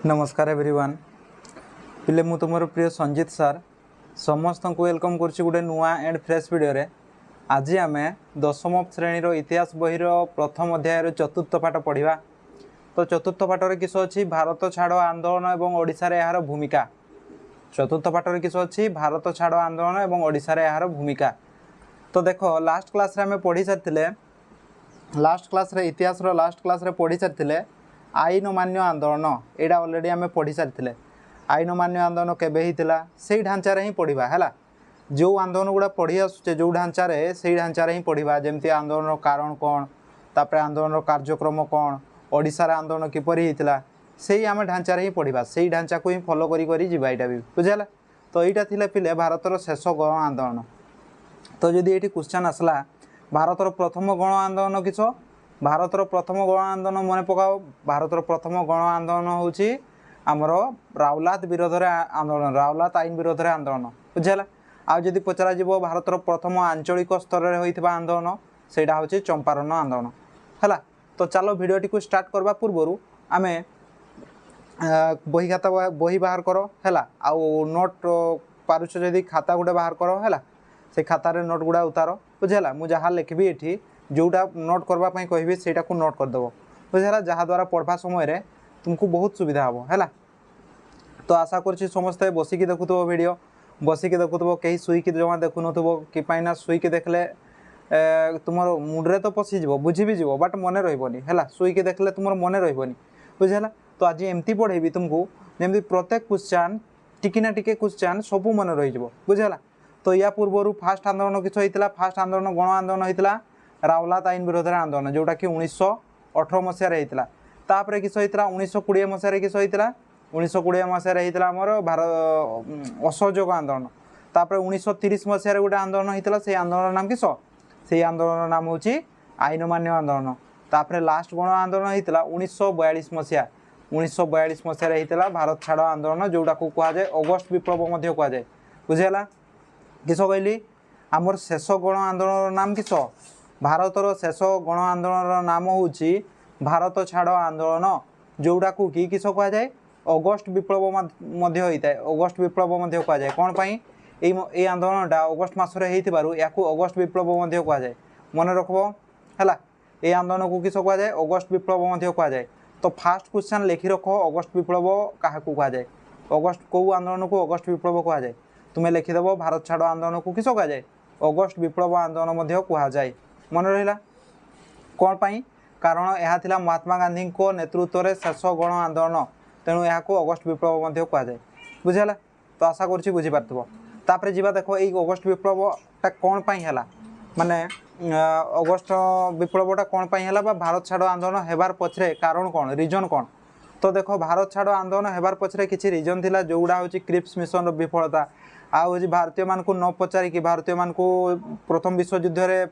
नमस्कार एवरीवन पिले मु तुम प्रिय संजीत सार समस्त को वेलकम कर गोटे नुआ एंड फ्रेश वीडियो रे। आज आम दशम श्रेणी इतिहास बहीर प्रथम अध्याय चतुर्थ पाठ पढ़ा। तो चतुर्थ पाठ किस अच्छी भारत छाड़ आंदोलन और ओडिशा रे यार भूमिका। चतुर्थ पाठ किस अच्छी भारत छाड़ आंदोलन और ओडिशा रे यार भूमिका। तो देख लास्ट क्लास रे आम पढ़ी सारी लास्ट क्लास रे इतिहास लास्ट क्लास रे पढ़ी सारी आईन मान्य आंदोलन यहाँ ऑलरेडी आम पढ़ी सारी। आईन मान्य आंदोलन केबे हितला से ढांचार ही पढ़ा है जो आंदोलन गुड़ा पढ़ी आसुचे जो ढांचार से ढांचार ही पढ़ा जमती आंदोलन कारण कौन तापर आंदोलन कार्यक्रम कौन ओडिशा रे आंदोलन किपरि हितला से आम ढांचार ही पढ़ा से ढांचा को ही फॉलो करी जीवा यहाँ भी बुझेगा। तो यहाँ थिले पिले भारतर शेष गण आंदोलन। तो जदि ये क्वेश्चन आसला भारतर प्रथम गण आंदोलन किस भारतर प्रथम गण आंदोलन मन पकाओ भारतर प्रथम गण आंदोलन होची आमर राउलात विरोध आंदोलन राउलात आईन विरोध आंदोलन बुझेगा। आदि पचरा भारतर प्रथम आंचलिक स्तर में होता आंदोलन से हूँ चंपारण आंदोलन है। तो चलो भिडियोटी को स्टार्ट करवा पूर्व आम बही खाता बही बाहर कर है आउ नोट पारुछ जदि खाता गुटे बाहर कर है से खातार नोट गुड़ा उतार बुझेगा। मुझे जहाँ लिखी ये जोटा नोट करवाई कहि से नोट करदेव बुझेगा जहाँद्वारा पढ़वा समय तुमको बहुत सुविधा हम है। तो आशा कर समस्ते बसिकी देखुव वीडियो बसिकी देखुव कहीं शुईकी जमा देखु नथुव कि शुईकी देखले तुम मुंडे तो पशिज बुझी भी जीव बट मन रही है शुईकी देखले तुम मन रही बुझेगा। तो आज एमती पढ़ेबी तुमको जमी प्रत्येक क्वेश्चन टिकिना टिके क्वेश्चन सब मन रही बुझेगा। तो या पूर्व फास्ट आंदोलन किस होता फास्ट आंदोलन गण आंदोलन होता राउलात आईन विरोध आंदोलन जोटा कि 1918 मसीह होता। तापर किस होता 1920 मसीह किस होता 1920 मसीह होता आमर भारत असहयोग आंदोलन। तापर 1930 मसीह गोटे आंदोलन होता से आंदोलन नाम किस से आंदोलन नाम हूँ आईन मान्य आंदोलन। तापर लास्ट गण आंदोलन होता 1942 मसीहा 1942 मसीह होता भारत छाड़ आंदोलन जोटा को कहुए अगस्ट विप्लव कहुए बुझेगा। किस कहली आमर शेष गण आंदोलन नाम किस भारतर शेष गण आंदोलन नाम हूँ भारत छाड़ आंदोलन जोटा को कि किस कहुए अगस्ट विप्लव होता है अगस्ट विप्लव कहुए कौन पाई ये आंदोलनटा अगस्ट मसरे या अगस्ट विप्लव कहुए मन रखब है। ये आंदोलन को किस कहुए अगस्ट विप्लव कहुए। तो फास्ट क्वेश्चन लिखि रख अगस्ट विप्लव क्या कहुए अगस्ट कौ आंदोलन को अगस्ट विप्लव कहुए तुम्हें लिखिदेव भारत छाड़ आंदोलन को किस कहुए अगस्ट विप्लव आंदोलन कहुए मन रहा कौन पाई कारण यह थिला महात्मा गांधी को नेतृत्व में शेष गण आंदोलन तेणु यहाँ को अगस्ट विप्लव कहुए बुझेगा। तो आशा कर बुझीपार तापर जीवा देख ये अगस्ट विप्लवटा कौन पाई है माने अगस्ट विप्लवटा कौन पाई है भारत छाड़ आंदोलन हेबार पछरे कारण कौन रिजन कौन। तो देख भारत छाड़ आंदोलन हेबार पछरे किसी रिजन थिला जोड़ा हूँ क्रिप्स मिशन विफलता आउ भारतीय मान को न पचारिकी भारतीय मान को प्रथम विश्वयुद्ध रे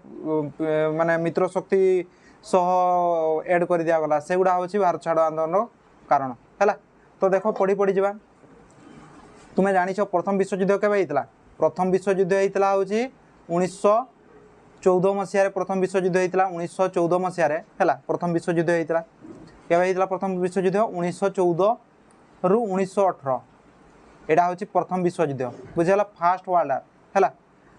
माने मित्र शक्ति सह एड कर दिगला से गुड़ा हूँ भारत छाड़ आंदोलन कारण है। तो देख पढ़ी पढ़ी जा तुम्हें जानिछ प्रथम विश्वयुद्ध केबे होता प्रथम विश्वयुद्ध होता हूँ 1914 मसीह प्रथम विश्वयुद्ध होता 1914 मसीह है प्रथम विश्वयुद्ध होता केबे होता प्रथम विश्वयुद्ध 1914 रु 1918 यहाँ हूँ प्रथम विश्वयुद्ध बुझेगा फास्ट वर्ल्ड है।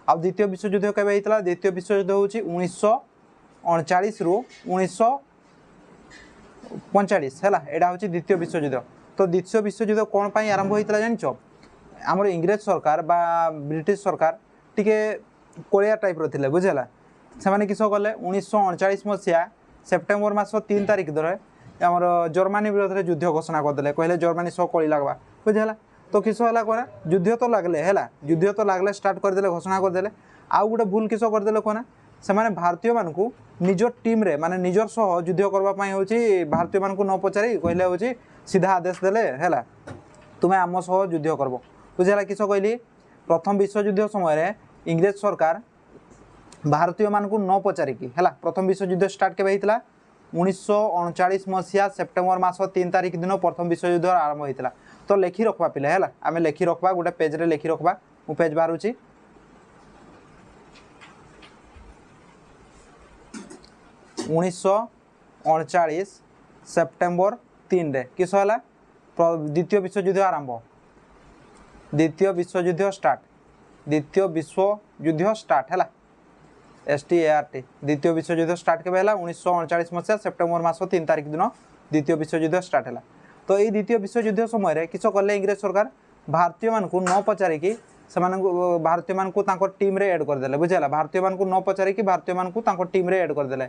आ द्वितीय विश्वयुद्ध केबे होता द्वितीय विश्वयुद्ध हूँ 1939 रु 1945 है यहाँ हूँ द्वितीय विश्वयुद्ध। तो द्वितीय विश्वयुद्ध कौन पाई आरंभ होता जानिछ आमर इंग्रेज सरकार बा ब्रिटिश सरकार टिके कोलिया टाइप रे बुझेगा से किस कले 1939 मसीहा सेप्टेम्बर मास 3 तारिख धरे आमर जर्मनी विरोध में युद्ध घोषणा करदे कहले जर्मनी सह कली लगवा बुझेगा। तो किस है कौन युद्ध तो लगले है युद्ध तो लगले स्टार्ट करदे घोषणा करदे आउ गोटे भूल किस करदे कौन से भारतीय मान को निज टीम रे माने निजर सह युद्ध करने हूँ भारतीय मान को न पचारि कहले हूँ सीधा आदेश देले है तुम्हें आम सह युद्ध करब बुझेगा। किस कहली प्रथम विश्वयुद्ध समय इंग्रेज सरकार भारतीय मान को न पचारिकी है प्रथम विश्वयुद्ध स्टार्ट केबे होता 1939 मसीहा सेप्टेम्बर मास 3 तारिख दिन प्रथम विश्वयुद्ध आरंभ होता। तो लिखि रखवा पिले है आम लिखि रखवा गोटे पेज रे लिखि रखवा मु पेज बाहर 1939 सेप्टेम्बर 3 रे किस है द्वितीय विश्वयुद्ध आरंभ, द्वितीय विश्वयुद्ध स्टार्ट, द्वितीय विश्वयुद्ध स्टार्ट है START। द्वितीय विश्वयुद्ध स्टार्ट के 1939 मसीहा सेप्टेम्बर मास 3 तारिख दिन द्वितीय विश्वयुद्ध स्टार्ट है। तो ये द्वितीय विश्वयुद्ध समय किस कले इंग्रेज सरकार भारतीय मान को न पचारिकी भारतीय मान को टीम रे ऐड करदे बुझेगा। भारतीय मान को न पचारिकी भारतीय मान को टीम रे ऐड करदे है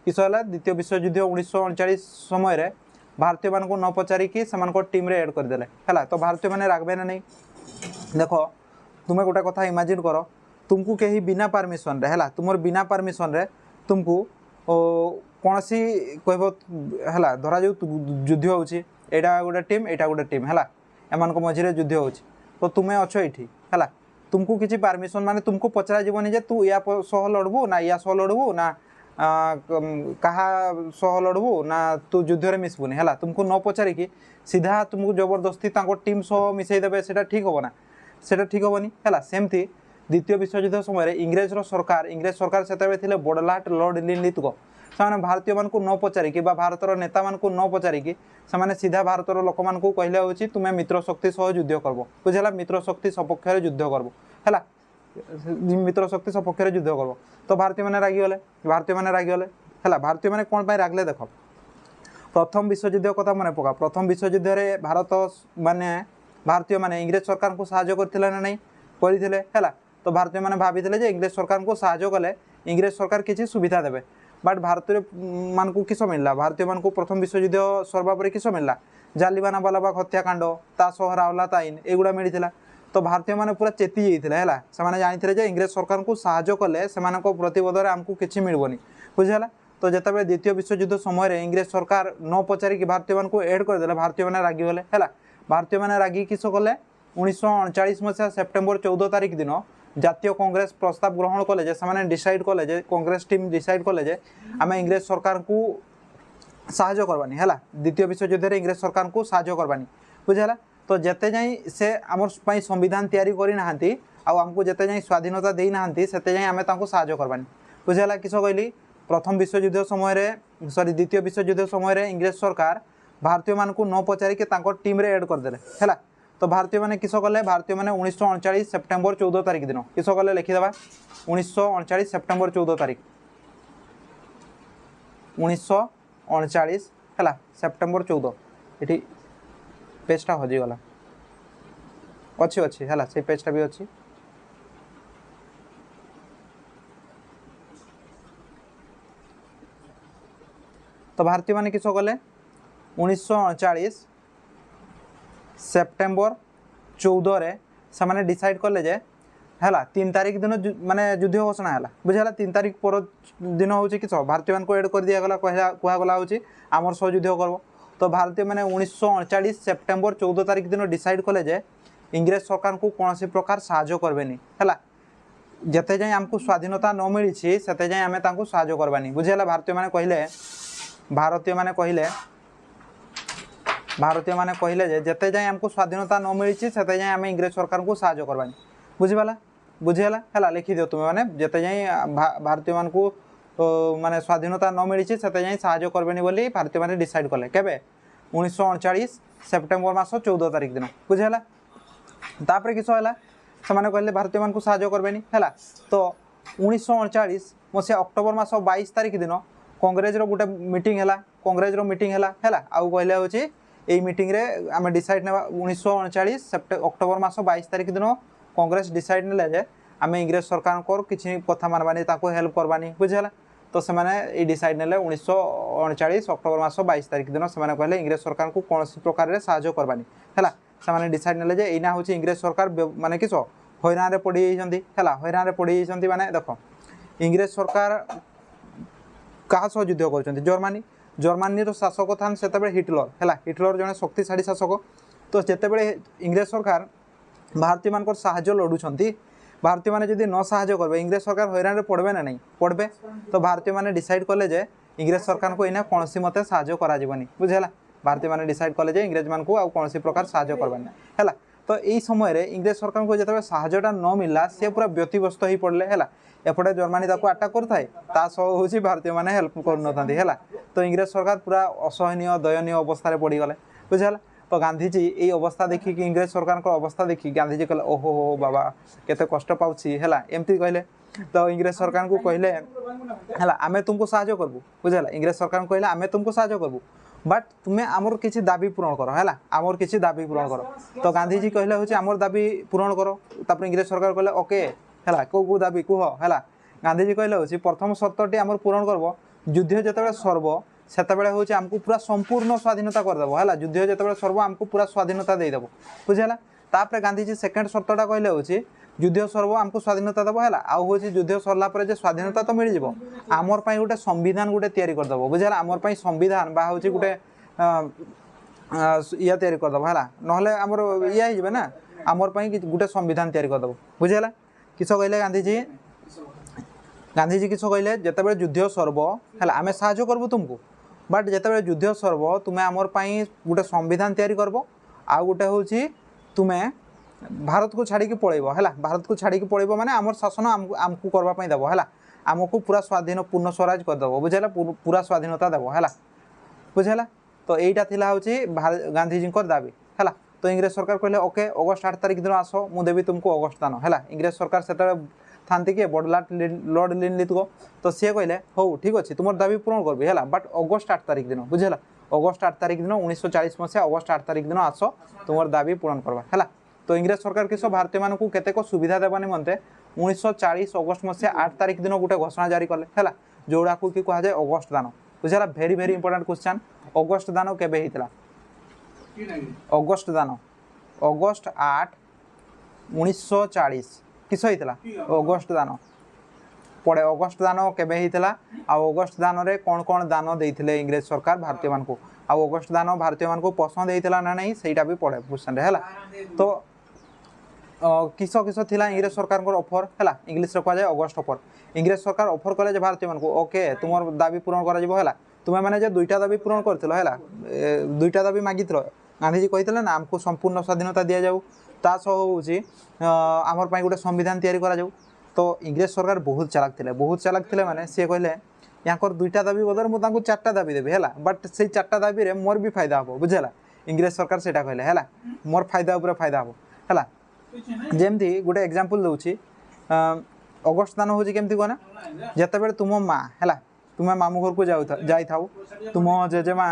किस द्वितीय विश्वयुद्ध 1939 समय भारतीय मान को न पचारिकी टीम रे ऐड करदे है। तो भारतीय मैंने रागबे ना नहीं। देख तुम्हें गोटे कथा इमेजिन कर तुमको कहीं बिना परमिशन रे है तुम बिना परमिशन रे तुमको कौन सी कह धरा जो युद्ध होटा गोटे टीम एटा गोटे टीम है एम मझे युद्ध हो तो तुम्हें अच्छो ये है तुमको किसी परमिशन माने तुमको पचरा जीवन जे तू या सह लड़बू ना या सह लड़बू ना कहा सह लड़बू ना तू युद्ध में मिसबुनि है तुमको न पचारिकी सीधा तुमको जबरदस्ती टीम सह मिसईदेवे से ठीक हे ना से ठीक हेनी है। सेमती द्वितीय विश्वयुद्ध समय इंग्रेज सरकार से बड़लाट लॉर्ड लिनलिथगो से भारतीय मान को न पचारिकी भारतर नेता मान को न पचारिकी से सीधा भारतर लोक मान को कहले होची तुम्हें मित्र शक्ति सह युद्ध करबो बुझला। मित्र शक्ति सपक्ष रे युद्ध करबो है मित्र शक्ति सपक्ष रे युद्ध करबो। तो भारतीय मैंने रागिगले है। भारतीय मैंने कौन पाई रागले देख प्रथम विश्वयुद्ध कथा मन पका। प्रथम विश्वयुद्ध रे भारत माने भारतीय माने इंग्रेज सरकार को साहाय्य करथिले ना नहीं करथिले है। तो भारतीय मैंने भाभी जे इंग्रेज सरकार को साहाय्य कले इंग्रेज सरकार किसी सुविधा देवे बट भारतीय मान को किस मिलला भारतीय मान को प्रथम विश्वयुद्ध सरवा पर किस मिलला जालियानवाला बालाबाग हत्याकांड तासह रावलात आईन एगुड़ा मिलता। तो भारतीय मैंने पूरा चेती जाते से जानी जे इंग्रेज सरकार को साहाय्य कले से प्रतिबोध में आमको किसी मिलबनी बुझेगा। तो जिते द्वितीय विश्वयुद्ध समय इंग्रेज सरकार न पचारिकी भारतीय मान को एड करदे भारतीय मैंने रागिगले है। भारतीय मैंने रागी किस कले 1939 मसीहा सेप्टेम्बर 14 तारिख दिन जातीय कांग्रेस प्रस्ताव ग्रहण कले से डिसाइड कले कांग्रेस टीम डिसाइड कले आम इंग्रेज सरकार को साहाय्य करवानी है। द्वितीय विश्वयुद्ध में इंग्रेज सरकार को साहाय्य करवानी बुझेगा। तो जिते जाए से आम संविधान तैयारी करना आमको जिते जाए स्वाधीनता देना से जाए आम साहाय्य करवानी बुझेगा। किस कहली प्रथम विश्वयुद्ध समय सॉरी द्वितीय विश्वयुद्ध समय इंग्रेज सरकार भारतीय मान को न पचारिकी टीम रे ऐड करदे है। तो भारतीय मैंने किस कले भारतीय मैंने 1939 सेप्टेम्बर 14 तारिख दिन किस कले लिखिदेवा 1939 सेप्टेम्बर 14 तारिख 1939 है सेप्टेम्बर 14 ये पेजटा हजिगला अच्छी अच्छी है से पेजटा भी अच्छी। तो भारतीय मैंने किस कले 1939 सेप्टेम्बर 14 रे से डिसाइड कले जे है 3 तारिख दिन माने युद्ध घोषणा है बुझेगा। 3 तारिख पर दिन हूँ कि भारतीय मान को एड कर दिगला कहगला हूँ आमर सह युद्ध करब। तो भारतीय मैंने 1939 सेप्टेम्बर 14 तारिख दिन डिसाइड कले जे इंग्रेज सरकार को कौन प्रकार साहाय्य करबेनी है। जिते जाए आमको स्वाधीनता न मिली से जाए आम साहाय्य करवानी बुझेगा। भारतीय माने कहले जे जिते जाए आमको स्वाधीनता न मिली से जाए आम इंग्रेज सरकार को साहाय्य करवानी बुझीगला है। लिखि दियो तुम्हें मैंने जिते जाए भारतीय मान को माने स्वाधीनता न मिली से जाए साहाय्य करबेनी बोली भारतीय माने डिसाइड कले केबे 1939 सेप्टेम्बर मास 14 तारिख दिन बुझेगा। तापर किस है से कहले भारतीय मान को साहाय्य करबेनी है। तो 1939 मसीहा अक्टोबर मास 22 तारिख दिन कांग्रेस गोटे मीटिंग है कांग्रेस मीटिंग है आउ कहले हूँ यही मीटिंग रे आम डिसाइड ना 1939 अक्टोबर मास 22 तारिख दिन कांग्रेस डिसाइड ने जे आम इंग्रेज सरकार को किसी कथा मानवानी हेल्प करवानी बुझेगा। तो से डिसाइड ने 1939 अक्टोबर मास 22 तारिख दिन से कहले इंग्रेज सरकार को कौन प्रकार साहाय्य करवानी है। से डिसाइड ने जे एना हूँ इंग्रेज सरकार माने किस हैरान पड़ी है हैरान पड़ी माने देख इंग्रेज सरकार क्या सह युद्ध कर जर्मानी जर्मानी शासक था से हिटलर है हिटलर जड़े शक्तिशाली शासक। तो जितेबले इंग्रेज सरकार भारतीय मान साहाय्य लड़ुंट भारतीय माने जदि न साहाय्य करेंगे इंग्रेज सरकार हैरान पड़े ना नहीं पड़े। तो भारतीय माने डिसाइड कले जे इंग्रेज सरकार को इना कौन मत साहाय्य कराଯିबनी बुझेगा। भारतीय माने डिसाइड कले जे इंग्रेज मान को आ कौन प्रकार साहाय्य करवानी है। तो यही समय इंग्रेज सरकार को जिते साहाय्यटा न मिलला सी पूरा व्यतिव्यस्त हो पड़े है। एपटे जर्मानी आटाक करए हूँ भारतीय माने हेल्प कर है। तो इंग्रेज सरकार पूरा असहनीय दयनीय अवस्था पड़गले बुझेगा। तो गांधीजी ये अवस्था देखिक इंग्रेज सरकार अवस्था देखिक गांधीजी कहले ओहो हो बाबा केते कष्ट पाउछि हैला एमती कहले। तो इंग्रेज सरकार को कहले हैला आमे तुमको साहाय्य करबू बुझला। इंग्रेज सरकार कहले आमे तुमको साहाय्य करबू बट तुम्हें आमर किसी दाबी पूरण कर है आमर किसी दाबी पूरण कर। तो गांधीजी कहले हूँ आमर दाबी पूरण कर। तापर इंग्रेज सरकार कहले ओके है कौ दाबी कह है। गांधीजी कहले हूँ प्रथम शर्तटी आमर पूरण करब युद्ध जिते सर्व सेतबेले हूँ आमको पूरा संपूर्ण स्वाधीनता करदेव है। युद्ध जिते सर्व आमको पूरा स्वाधीनता देदेव बुझेगा। तापर गांधीजी सेकेंड शर्तटा कहले हूँ युद्ध सर्व आमको स्वाधीनता देव है आउ युद्ध सरला स्वाधीनता तो मिल जाव आमर पाई गोटे संविधान गोटे तैयारी करदेव बुझेगा। आमर पाई संविधान बा हूँ गोटे या तैयारी करदेव है नहले आमर या हो ना आमर पाई गोटे संविधान तैयारी करदेव बुझेगा। किस कहले गांधीजी गांधीजी किस कहले जितेबाला युद्ध सर्व है आम साहाय्य करबू तुमको बट जितेबाला युद्ध सर्व तुम्हें आमर पाई गोटे संविधान तैयारी करब आउ गोटे हूँ तुम्हें भारत को छाड़ी पलैब है। भारत को छाड़ी पलैब माने आमर शासन आमको करवाई देव है आमको पूरा स्वाधीन पूर्ण स्वराज करदेव बुझेगा पूरा स्वाधीनता देव है बुझेगा। तो यहीटा थिला हूँ गांधीजी दाबी है। तो इंग्रेज सरकार कहले ओके अगस्ट 8 तारिख दिन आस मुझे देवी तुमको अगस्ट दान है। इंग्रेज सरकार से था किए लॉर्ड लिनलिथ तो सी कहले हौ ठीक अच्छे तुम दाबी पूरण करबी है बट अगस्ट 8 तारिख दिन बुझेगा। अगस्ट 8 तारिख दिन 1940 मसीहा अगस्ट 8 तारिख दिन आस तुम दाबी पूरण करवा है। तो इंग्रेज सरकार किस भारतीय मानक केतेक सुविधा देवा निमंते 1940 अगस्ट मसीहा 8 तारिख दिन गोटे घोषणा जारी कले है जोड़ा को कि कहुए अगस्ट दान बुझेगा। भेरी भेरी इंपोर्टेंट क्वेश्चन अगस्ट दान केबे हितला अगस्ट दान अगस्ट 8 1940 किस होता अगस्ट दान पड़े अगस्ट दान केबे हितला अगस्ट दान रे कौन कौन दान देइथिले इंग्रेज सरकार भारतीय मान को अगस्ट दान भारतीय मान को पसंद होता ना नहीं सहीटा भी पड़े क्वेश्चन है। तो किस किस थिला इंग्रेज सरकार ऑफर है इंग्लिश कह जाए अगस्ट ऑफर। इंग्रेज सरकार ऑफर कले भारतीय मान को ओके तुम दाबी पूरण कर तुम्हें मैंने दुईटा दाबी पूरण कर दुईटा दाबी मागिथ गांधीजी कहते ना आमको संपूर्ण स्वाधीनता दि जाऊ ता सह हूँ आमर पाई गोटे संविधान तैयारी करा जाऊ। तो इंग्रेज सरकार बहुत चालाक थे माने सी कहले यहाँ दुईटा दाबी बदल मुझे 4टा दाबी देवी है बट से 4टा दाबी मोर भी फायदा हम बुझेगा। इंग्रेज सरकार से कहले है मोर फायदा उपर फायदा हम है। जमती गोटे एग्जांपल दूसरी अगस्ट दान हूँ केमती कहना जिते तुम माँ है तुम्हें मामू घर को जाऊ तुम जेजेमा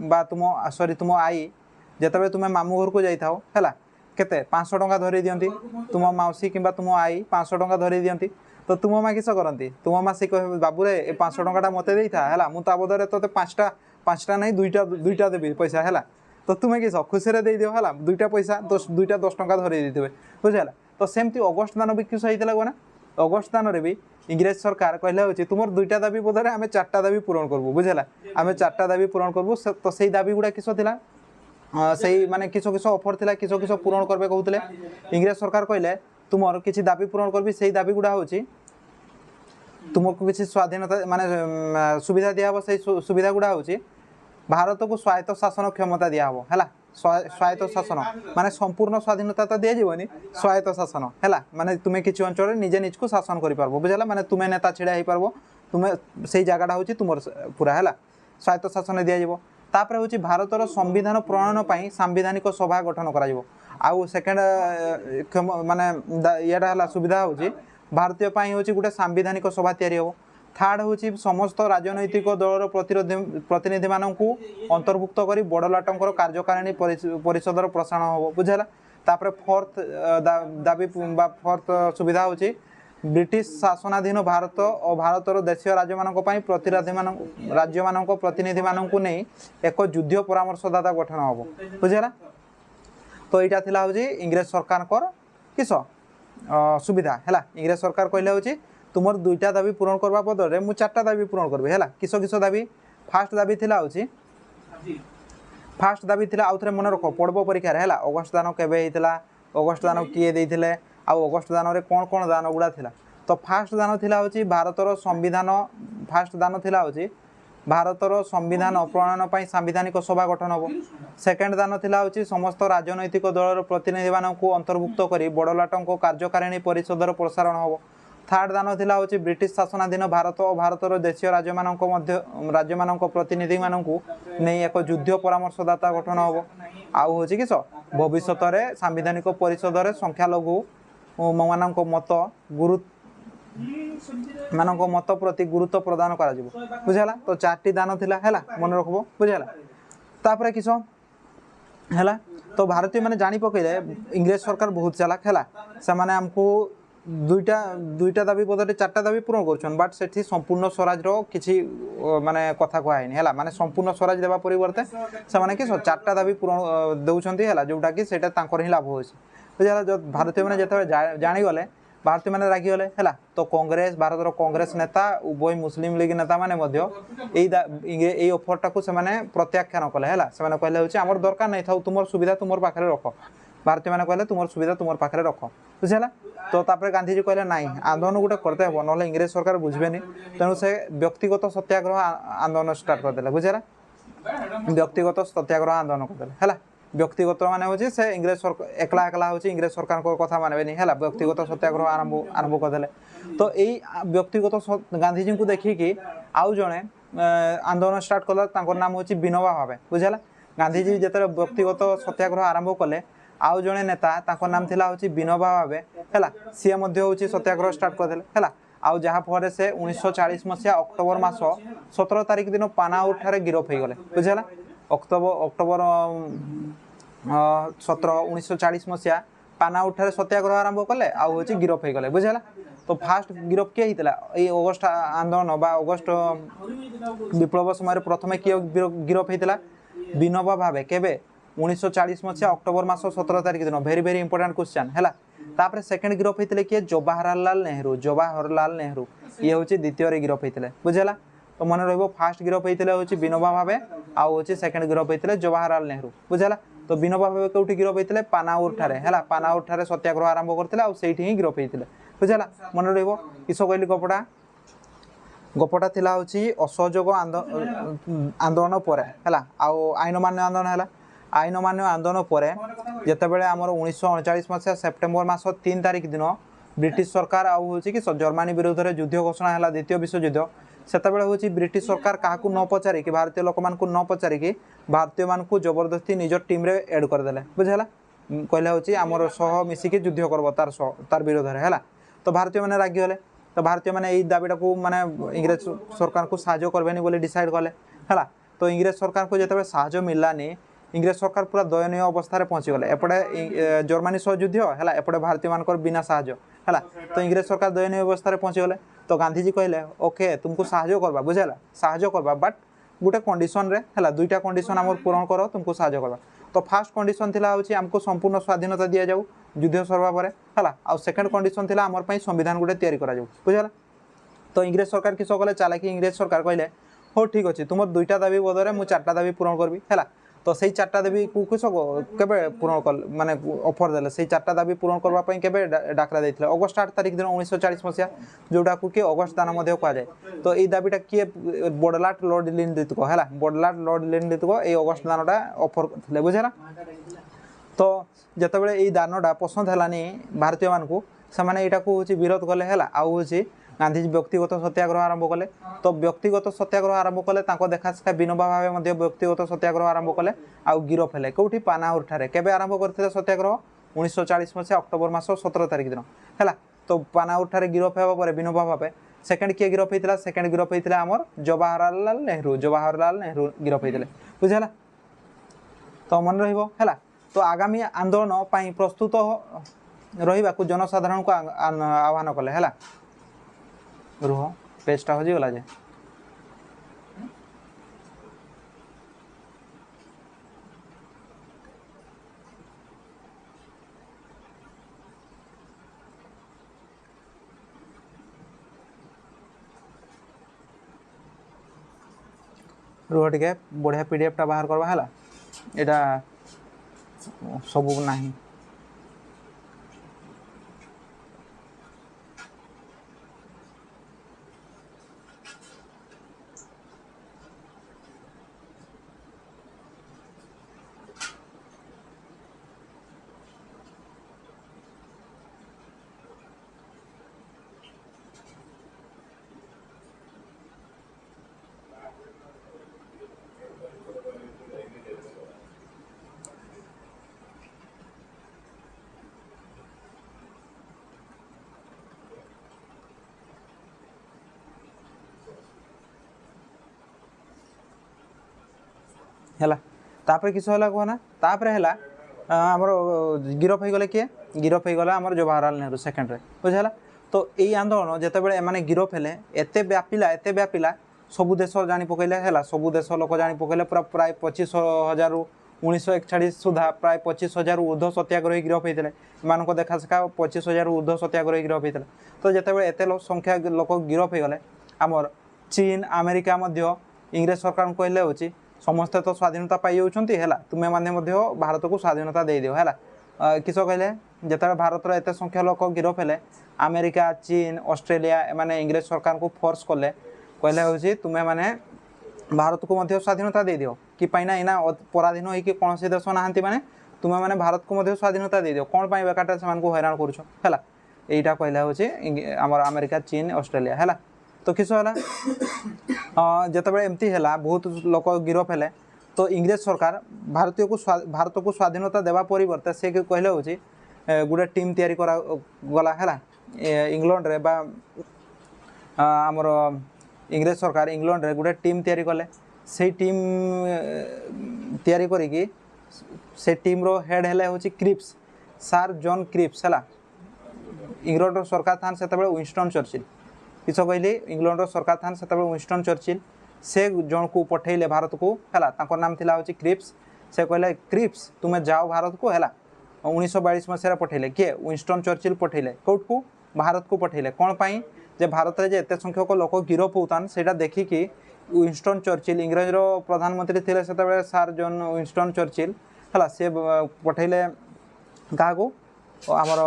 बा तुम सॉरी तुम आई जिते तुम्हें मामू घर को जाऊ है केते 500 टंका धरी दियंती तुम मौसी कि तुम आई 500 टंका धरी दियंती। तो तुम माँ किस करती तुम माँ सी कह बाबू रे ए 500 टंका मत दे था है मुझे बदले तो 5टा नहीं दुईटा देवी पैसा है। तो तुम्हें किस खुशी दे दियो है दुईटा पैसा दुईटा 10 टंका धरी देते बुझेगा। तो सेमती अगस्ट दान भी किस होता कहना अगस्ट दान भी इंग्रेज सरकार कहले हूँ तुम दुईटा दाबी बदले आम 4टा दाबी पूरण करबू बुझेगा आम 4टा दाबी पूरण करबू। तो से दाबी गुड़ा किस थिला सही माने किस किस ऑफर थिला किस किस पूरण करबे कहउतले इंग्रेज सरकार कहले तुमर किसी दाबी पूरण करबी से दाबी गुड़ा होची तुमको किसी स्वाधीनता माने सुविधा दिया से सुविधा गुड़ा होची भारत को स्वायत्त शासन क्षमता दिया है स्वायत्त शासन माने संपूर्ण स्वाधीनता तो दिया जीवनी स्वायत्त शासन है माने तुम्हें किसी अंचल निजे निज को शासन कर पारबो बुझला माने तुम्हें नेता छिड़ा हो पारबो तुम्हें से जगहटा होची तुमर पूरा है स्वायत्त शासन दिया जीवो। तापर हूँ भारतर संविधान प्रणयन पर सांविधानिक सभा गठन कर सेकेंड माने यहाँ सुविधा हूँ भारतीय हूँ गोटे सांविधानिक सभा तैयारी हो। थर्ड हूँ समस्त राजनैतिक दलर प्रतिनिधि मानक अंतर्भुक्त कर बड़लाटंकर कार्यकारिणी परिषदर प्रसारण हो बुझेगा। तापर फोर्थ दाबी फोर्थ सुविधा हूँ ब्रिटिश शासनाधीन भारत और भारतर देशीय राज्य मानक राज्य मानक प्रतिनिधि मानक नहीं एक युद्ध परामर्शदाता गठन हम बुझेगा। तो यहाँ थिला हूँ इंग्रेज सरकार किस सुविधा है इंग्रेज सरकार कहले हूँ तुम दुईटा दाबी पूरण करवा बदल में 4टा दाबी पूरण करबी है किस किस दाबी फास्ट दाबी थिला हूँ फास्ट दाबी थिला आउ थे मन रख पड़ब परीक्षा है अगस्ट दान केबे होता अगस्ट दान किए देते आउ अगस्ट दान कौन कौन दान गुड़ा थिला। तो फास्ट दान थिला हूँ भारतर संविधान फास्ट दान थिला हूँ भारतर संविधान प्रणयन पर सांविधानिक सभा गठन हो। सेकेंड दान थिला हूँ समस्त राजनैतिक दलर प्रतिनिधि मानक अंतर्भुक्त कर बड़लाटंक कार्यकारिणी परिषदर प्रसारण हो। थर्ड दान थिला होची ब्रिटिश शासनाधीन भारत और भारतर देशीय राज्य मानक प्रतिनिधि मानकू नहीं एक युद्ध परामर्शदाता गठन हम आउ होची किस भविष्य में सांविधानिक परिषद में संख्यालघु मानक मत मानक मत प्रति गुरुत्व प्रदान करा बुझेला। तो चारटी दान थिला हैला मन रखबो बुझेला। तापर किस हैला तो भारतीय माने जानी पकईले इंग्रेज सरकार बहुत चालाक हैला से माने हमको दुईटा दाबी बदले चारटा दाबी पूरण कर बट से संपूर्ण स्वराज किसी माने कथा कहनी है माने संपूर्ण स्वराज देवा परिवर्ते से माने कि चारटा दाबी पूरण दौरान है जोटा कि ही लाभ हो बुझा। भारतीय मैंने जो जानीगले भारतीय मैंने रागिगले है तो कांग्रेस भारत कांग्रेस नेता उभय मुस्लिम लीग नेता मैंने ऑफरटा को प्रत्याख्यान कले है कहले आम दरकार नहीं था तुम सुविधा तुम पाखे रख भारतीय मैंने कहले तुम सुविधा तुम पाखे रख बुझेगा। तो तापर गांधीजी कहले नाई आंदोलन गोटे करते हे ना इंग्रेज सरकार बुझेनि तेणु से व्यक्तिगत सत्याग्रह आंदोलन स्टार्ट करदे बुझेगा। व्यक्तिगत सत्याग्रह आंदोलन करदे है व्यक्तिगत माने हो से इंग्रेज सरकार एकला एकला हो इंग्रेज सरकार को कथा मानबेनि है व्यक्तिगत सत्याग्रह आरंभ करदे। तो यही व्यक्तिगत गांधीजी को देखिकी आउ जड़े आंदोलन स्टार्ट कला नाम हूँ विनोबा भावे बुझेगा। गांधीजी जो व्यक्तिगत सत्याग्रह आरंभ कले आउ जड़े नेता नाम थिला होची विनोबा भावे है सी होची सत्याग्रह स्टार्ट करदे है आउ जहाँ फल से 1940 मसीहा अक्टोबर मास 17 तारिख दिन पानाउर ठारे गिरफ हो गले बुझेगा। अक्टोबर 17 1940 मसीहा पानाउर ठारे सत्याग्रह आरंभ कले आउ होची गिरफ हो गले बुझेगा। तो फास्ट गिरफ किए होता ये अगस्ट आंदोलन बा अगस्ट विप्लव समय प्रथम किए गिरफ होता विनोबा भावे केबे 1940 मसीहा अक्टोबर मास 17 तारिख दिन भेरी भेरी इंपोर्टेंट क्वेश्चन है। तापर सेकंड गिरफ होते किए जवाहरलाल नेहरू ये हूँ द्वितीय गिरफ होते बुझेगा। तो मन रही फास्ट गिरफ होते हूँ विनोबा भावे आउ हूँ सेकंड गिरफ होते जवाहरलाल नेहरू बुझेगा। तो विनोबा भावे कौटी गिरफ होते पानाउर ठारे है पानाउर ठारे सत्याग्रह आरंभ करते ही गिरफ होते बुझेगा। मन रही किस कहली गपटा थिला हूँ असहयोग आंदोलन पर है आउ आईन मान्य आंदोलन है आईन मान्य आंदोलन पर जितेबाला आमर 1939 मसीहा सेप्टेम्बर मास 3 तारिख दिन ब्रिटिश सरकार आउ हूँ कि जर्मनी विरुद्ध में युद्ध घोषणा है द्वितीय विश्वयुद्ध से हूँ ब्रिटिश सरकार क्या न पचारिकी भारतीय लोक मान न पचारिकी भारतीय मान को जबरदस्ती निज टीम रे एड करदे बुझेगा। कहले हूँ आमर सह मिसिकी युद्ध करब तार विरोध में है। तो भारतीय मैंने रागिगले तो भारतीय मैंने यही दाबीटा को माने इंग्रेज सरकार को साहाय्य करबेनि बोली डिसाइड कले है। तो इंग्रेज सरकार को जिते साहाय्य मिललानी इंग्रेज सरकार पूरा दयनीय अवस्था पहुँचीगले एपटे जर्मनी सह युद्ध है एपटे भारतीय मान बिना साहाय्य है। तो इंग्रेज सरकार दयनीय अवस्था पहुँचीगले तो गांधीजी कहले ओके तुमको साहाय्य करवा बुझेगा साहाय्य करवा बट गोटे कंडीशन रे है दुईटा कंडीशन आम पूरण कर तुमको साहाय्य करवा। तो फास्ट कंडीशन थिला होची हमको संपूर्ण स्वाधीनता दिया जाऊ युद्ध सरवा पर है आउ सेकंड कंडीशन थिला हमर पई संविधान गोटे तैयारी करा जाऊ बुझेगा। तो इंग्रेज सरकार किस कले चालाकि इंग्रेज सरकार कहले हो ठीक अच्छे तुम दुईटा दाबी बदले मुझे चार्टा दाबी पूरण करबी है। तो सही चार्टा दाबी को किस केबे पूरण कल माने ऑफर देले सही चार्टा दाबी पूरण करबा पई केबे डाकरा देथिले अगस्ट 8 तारिख दिन 1940 मसीहा जोटा को कि अगस्ट दान मध्य कह जाए। तो ये दाबीटा किए बडलाट लॉर्ड लिंडलित को है बडलाट लॉर्ड लिंडलित को ये अगस्ट दानटा ऑफर करथिले बुझेला। तो जितेबाला ये दानटा पसंद है भारतीय मान को से यहाँ विरोध कले है आउ हूँ गांधीजी व्यक्तिगत सत्याग्रह आरंभ कले। तो व्यक्तिगत सत्याग्रह आरंभ कले देखा शिखा विनोबा भावे व्यक्तिगत सत्याग्रह आरंभ कले आउ गिरफ है कौटी पानाउर ठारे केबे आरंभ करते सत्याग्रह 1940 मसीहा अक्टोबर मास 17 तारिख दिन है। तो पानाउर ठारे गिरफ होगा पर विनोबा भावे सेकंड किए गिरफ होता सेकंड गिरफ होता आमर जवाहरलाल नेहरू गिरफ होते बुझेगा। तो मन रहा तो आगामी आंदोलन प्रस्तुत रहा जनसाधारण को आह्वान कले है। रुह पेजटा हजिगला जे रुह टे बढ़िया पीडीएफ टा बाहर करवा है यहाँ सब नहीं है तापर किस है कहना तापर है आमर गिरफ हो गले किए गिरफ हो गला आमर जवाहरलाल नेहरू सेकेंड बुझेगा। तो यही आंदोलन जितेबाला एम गिरफ हेले एत व्यापिला सबू देश जानी पकड़े है सबू देश लोक जानी पकड़े पूरा प्राय 25,000 1941 सुधा प्राय 25,000 ऊर्ध्व सत्याग्रही गिरफ होते हैं देखा शेखा 25,000 ऊर्ध्व सत्याग्रही गिरफ होते तो जितेबाला एत संख्या लोक गिरफ हो गले आमर चीन अमेरिका इंग्रेज सरकार कहले हूँ समस्ते तो स्वाधीनता पाई जाऊँगी है तुम्हें मैंने भारत को स्वाधीनता दे दियो है किस कहले जिते भारत एत संख्या लोक गिरफ हेले अमेरिका चीन ऑस्ट्रेलिया माने इंग्रेज सरकार को फोर्स कले कहले हूँ तुम्हें मैंने भारत को स्वाधीनता दे दियो कि पाइना इना पराधीन होगी कौन से देश ना माने तुम्हें मैंने भारत को स्वाधीनता दे दियो कौन पाई बेकार से हैरान करुछ है यहीटा कहले हूँ आमर अमेरिका चीन ऑस्ट्रेलिया है तो किस है जितेबाला एमती है बहुत लोक गिरफ हेले तो इंग्रेज सरकार भारत को स्वाधीनता देवा परिवर्ते से कहले हूँ गोटे टीम तैयारी करा गला है इंग्लैंड रे बा आमर इंग्रेज सरकार इंग्लैंड रे गोटे टीम तैयारी कले से टीम तैयारी करी से टीम रो हेड है हूँ क्रिप्स सर जॉन क्रिप्स है इंग्लैंड सरकार था से विंस्टन चर्चिल किस कहली इंग्लैंड सरकार था से विंस्टन चर्चिल से जन को पठेले भारत को है नाम थिला हूँ क्रिप्स से कहले क्रिप्स तुम्हें जाओ भारत को है 1942 मसीह पठेले किए विंस्टन चर्चिल पठेले कौट को भारत को पठेले कौन पाई जे भारत में एत संख्यक लोक गिरफ होतान से देखिकी विंस्टन चर्चिल इंग्रेज प्रधानमंत्री थे से सर जॉन विंस्टन चर्चिल है सी पठेले क्या आमर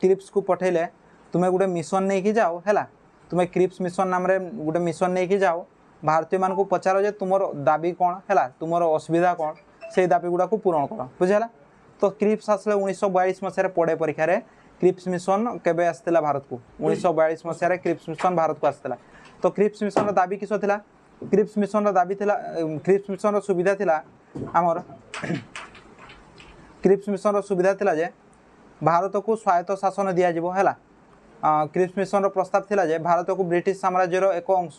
क्रिप्स को पठेले तुम्हें गोटे मिशन नहीं कि जाओ है तुम्हें क्रिप्स मिशन नाम गोटे मिशन नहीं कि जाओ भारतीय मान को पचार जे तुम दाबी कौन है तुम असुविधा कौन से दाबी गुड़ा को पूरण कर बुझेगा। तो क्रिप्स आसले 1942 मसीह पड़े परीक्षा रे क्रिप्स मिशन केबे आसला भारत को 1942 मसीह क्रिप्स मिशन भारत को आसला। तो क्रिप्स मिशन दाबी किस थिला क्रिप्स मिशन दाबी थिला क्रिप्स मिशन सुविधा थिला आमर क्रिप्स मिशन सुविधा थिला जे भारत को स्वायत्त शासन दिया जिवो हैला क्रिप्स मिशन प्रस्ताव थिला जे भारत को ब्रिटिश साम्राज्यर एक अंश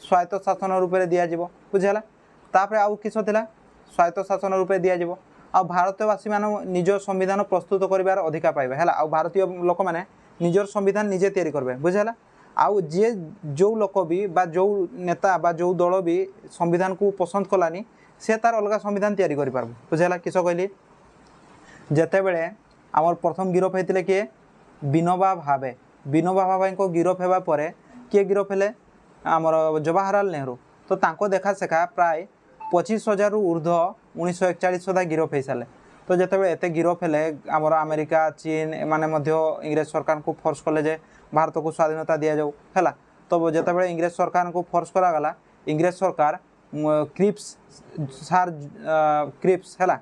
स्वायत्त शासन रूप में दि जाव बुझेगा। तापर आउ किस थिला स्वायत्त शासन रूप में दि जाव आ भारतवासी मान निज संविधान प्रस्तुत कर अधिकार पाइबे है आ भारतीय लोक मैंने निजर संविधान निजे तैयारी करेंगे बुझेगा। आउ जी जो लोक भी बा जो नेता बा जो दल भी संविधान को पसंद कलानी से तार अलग संविधान तैयारी कर पार्ब बुझेगा। किस कहली जिते बड़े आमर प्रथम गिरफ होते किए विनोबा भावे को गिरफ होगा पर किए गिरफ हेले आमर जवाहरलाल नेहरू तो तांको देखा शेखा प्राय 25,000 ऊर्ध्व 1941 सुधा गिरफ हो सारे। तो जिते एत गिरफ हेले आमर अमेरिका चीन माने इंग्रेज सरकार को फोर्स कले जे भारत को स्वाधीनता दि जाऊ है। तो जिते इंग्रेज सरकार को फोर्स करागला इंग्रेज सरकार क्रिप्स सार क्रिप्स है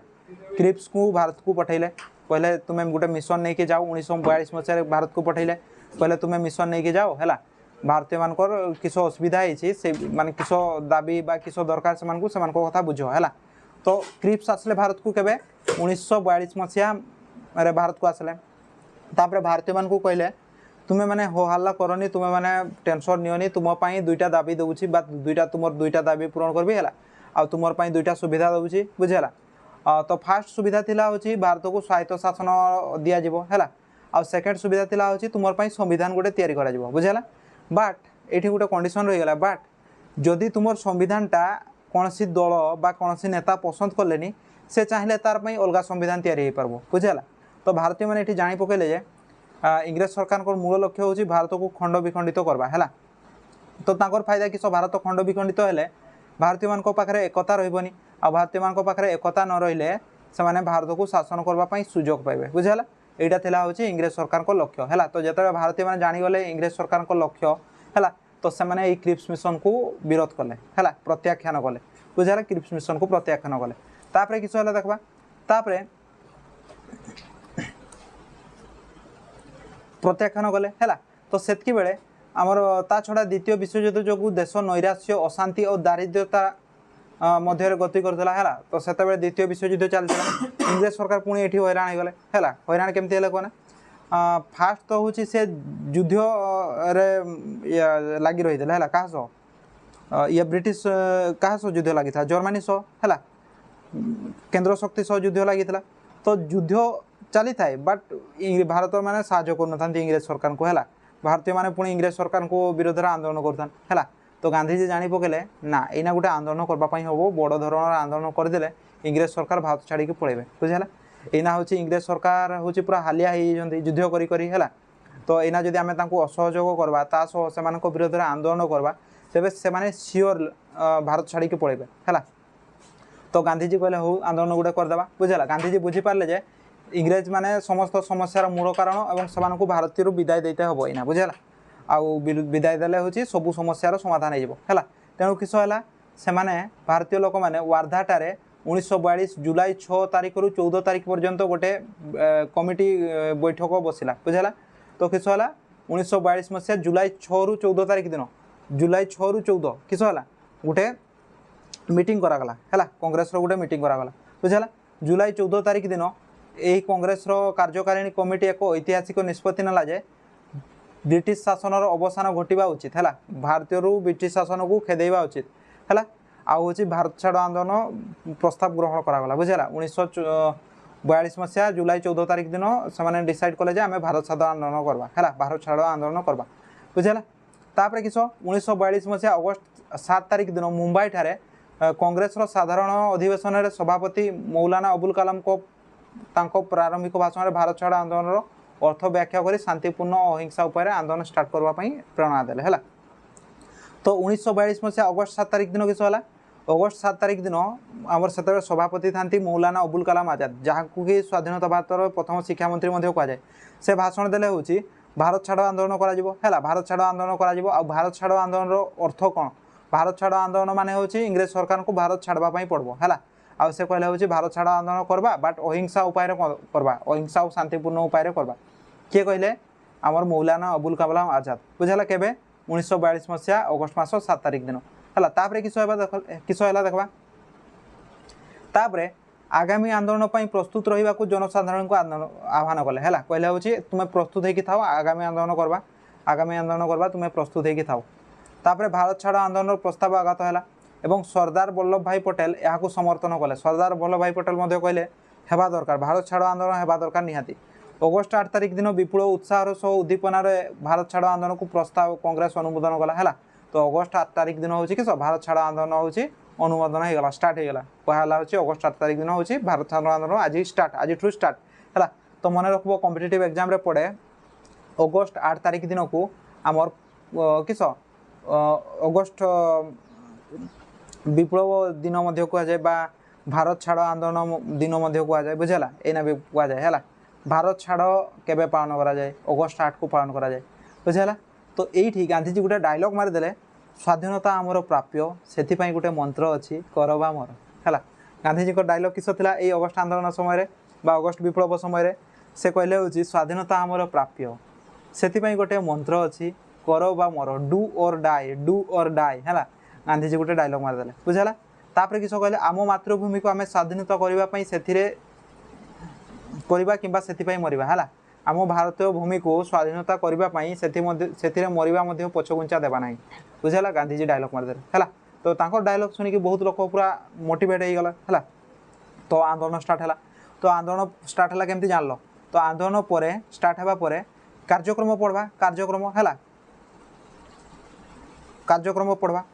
क्रिप्स को भारत को पठेले कहले तुम्हें गोटे मिशन नहीं कि जाओ 1942 मसीह भारत को पठेले कहले तुम्हें मिशन नहीं कि जाओ है भारतीय मान किस असुविधा से माने किस दाबी बा किस दरकार से कथा बुझ है। तो क्रिप्स आसले भारत को केबे 1942 मसीहा भारत को आसले तापर भारतीय मान को कहले तुम्हें मैंने हो हल्ला करनी तुम्हें मैंने टेंशन नियोनी तुम्हारे दुईटा दाबी दूची बा तुम दुईटा दाबी पूरण करबी है आ तुमर दुईटा सुविधा दूची बुझेगा। तो फास्ट सुविधा थिला होची भारत को स्वायत्त शासन दिया जिवो है आ सेकेंड सुविधा थिला होची तुमर संविधान गोटे तैयारी करा जिवो बुझेला। बाट ये गोटे कंडीशन रहीगला बाट जदि तुम संविधानटा कौन सी दल बा कौन सी नेता पसंद कले से चाहिए तार अलग संविधान तैयारी हो पार्ब बुझेगा। तो भारतीय मैंने ये जानी पकड़े जे इंग्रेज सरकार मूल लक्ष्य हूँ भारत को खंड विखंडित करवा है। तो तांकर फायदा किस भारत खंड विखंडित हेले भारतीय मान पाखे एकता रही आ भारतीय मान पाखे एकता न रही से भारत को शासन करने सुजोग पाइबे बुझेगा। यहाँ थिला हूँ इंग्रेज सरकार को लक्ष्य है। तो जिते भारतीय मैंने जानीगले इंग्रेज सरकार को लक्ष्य है तो से क्रिप्स मिशन को विरोध कले है प्रत्याख्यान कले बुझेगा क्रिप्स मिशन को प्रत्याख्यान कले तापर किस देखा तापर प्रत्याख्यान कले है। तो सेतकी बेले आमर ता छड़ा द्वितीय विश्वयुद्ध जो देश नैराश्य अशांति और दारिद्र्यता मध्य गति करता है। तो से द्वितीय विश्वयुद्ध चलता इंग्रेज सरकार पुणी ये हैरान हो गले है हैरान केमती है कहना फास्ट तो हूँ से युद्ध लगी रही है क्या ये ब्रिटिश क्या युद्ध लगी था जर्मनी सह है केन्द्र शक्ति सह युद्ध लगी तो युद्ध चली थाए बट भारत मैंने साहय कर इंग्रेज सरकार को है भारतीय मैंने पुणी इंग्रेज सरकार को विरोध में आंदोलन करता तो गांधीजी जानी पकेले ना एना गोटे आंदोलन करवाई हम बड़ धरण आंदोलन करदे इंग्रेज सरकार भारत छाड़ी पड़े बुझेगा एना हूँ इंग्रेज सरकार हूँ पूरा हालिया युद्ध करा तो एना जदि आम असहयोग करवा से विरोध में आंदोलन करवा तेरे से सियोर भारत छाड़ी पड़े है तो गांधीजी कहले हो आंदोलन गोटे करदेवा बुझेगा गांधीजी बुझीपारे जे इंग्रेज माने समस्त समस्यार मूल कारण और से भारतीय विदाय देते हम एना बुझेगा आउ विदाय देले हूँ सबू समस्यार समाधान हो तेणु किस है भारतीय लोक मैंने वार्धाटारे 1942 जुलाई 6 तारीख रु 14 तारीख पर्यंत गोटे कमिटी बैठक बसला बुझेगा तो किस 1942 मसीहा जुलाई 6 रु 14 तारीख दिन जुलाई 6 रु 14 किस गोटे मीटिंग करागला है कांग्रेस गोटे मीटिंग करागला बुझेगा जुलाई 14 तारीख दिन यही कांग्रेस कार्यकारिणी कमिटी एक ऐतिहासिक निष्पत्ति नाला जे ब्रिटिश शासन अवसान घटवा उचित है भारतीय ब्रिटिश शासन को खेदेवा उचित है आउ भारत छाड़ आंदोलन प्रस्ताव ग्रहण करागला बुझेगा 1942 मसीहा जुलाई 14 तारीख दिन से डिसाइड कले आम भारत छाड़ आंदोलन करवा है भारत छाड़ आंदोलन करवा बुझेगा तापर किस 1942 मसीहा अगस्त 7 तारीख दिन मुंबई ठारे कांग्रेस साधारण अधिवेशन में सभापति मौलाना अबुल कलाम को प्रारंभिक भाषण में भारत छाड़ आंदोलन अर्थ व्याख्या कर शांतिपूर्ण अहिंसा उपाय आंदोलन स्टार्ट करने प्रेरणा देले है तो 1942 मसीहा अगस्त 7 तारीख दिन किस अगस्त 7 तारीख दिन आमर से सभापति था मौलाना अबुल कलाम आजाद जहाँ कि स्वाधीनता भारतर प्रथम शिक्षा मंत्री कहुए से भाषण देले हूँ भारत छाड़ आंदोलन करा भारत छाड़ आंदोलन करा भारत छाड़ आंदोलन अर्थ कौन भारत छाड़ आंदोलन माने हूँ इंग्रेज सरकार को भारत छाड़वाई पड़ो है आउ से कहले हूँ भारत छाड़ आंदोलन करवा बट अहिंसा उपाय करवा अहिंसा और शांतिपूर्ण उपाय करवा किए कहले आमर मौलाना अबुल कलाम आजाद बुझेगा केबे 1942 मसीहा अगस्त मास 7 तारीख दिन है किस देखा तापर आगामी आंदोलन प्रस्तुत रहा जनसाधारण को आह्वान कले है कहले हूँ तुम्हें प्रस्तुत होगी था आगामी आंदोलन करवा तुम्हें प्रस्तुत होगी था तापर भारत छाड़ आंदोलन प्रस्ताव आगत है एवं सरदार वल्लभ भाई पटेल यहाँ समर्थन कले सरदार वल्लभ भाई पटेल कहले हेबा दरकार भारत छाड़ आंदोलन हेबा दरकार निहाती अगस्त 8 तारीख दिन विपुल उत्साह सह उद्दीपनार भारत छाड़ आंदोलन को प्रस्ताव कांग्रेस अनुमोदन कला है तो अगस्त 8 तारीख दिन हूँ किस भारत छाड़ आंदोलन हूँ अनुमोदन होगा स्टार्ट होगा कहला हूँ अगस्त 8 तारीख दिन हूँ भारत छाड़ आंदोलन आज स्टार्ट आज स्टार्ट है तो मन रखब कॉम्पिटिटिव एग्जाम रे पड़े अगस्त 8 तारीख दिन को आमर किस अगस्त विप्लव दिन कहुए भारत छाड़ आंदोलन दिन कहुए बुझेगा एना भी कहुए है भारत छाड़ केबे पालन करा जाए अगस्त 8 को पालन करा जाए बुझेगा तो ये गांधीजी गोटे डायलॉग मारिदेले स्वाधीनता आमर प्राप्य से गोटे मंत्र अच्छी करवा मोर है गांधीजी को डायलॉग किस था ये अगस्त आंदोलन समय अगस्त विप्लव समय से कहले हूँ स्वाधीनता आमर प्राप्य से गोटे मंत्र अच्छी करवा मोर डू और डाई है गांधीजी गोटे डायलॉग मारिदेले बुझेगा तापर किस कहले आम मातृभूमि को आम स्वाधीनता करने करवा कि मरवा है आम भारतीय भूमि को स्वाधीनता करने से मरवा पछघुंचा देवा ना बुझेगा गांधीजी डायलॉग मारिदेले है तो डायलॉग शुणिक बहुत लोग पूरा मोटिवेट हो गला है तो आंदोलन स्टार्ट है तो आंदोलन स्टार्ट है केमती जान लो तो आंदोलन पर स्टार्ट होगा कार्यक्रम पढ़वा कार्यक्रम है कार्यक्रम पढ़वा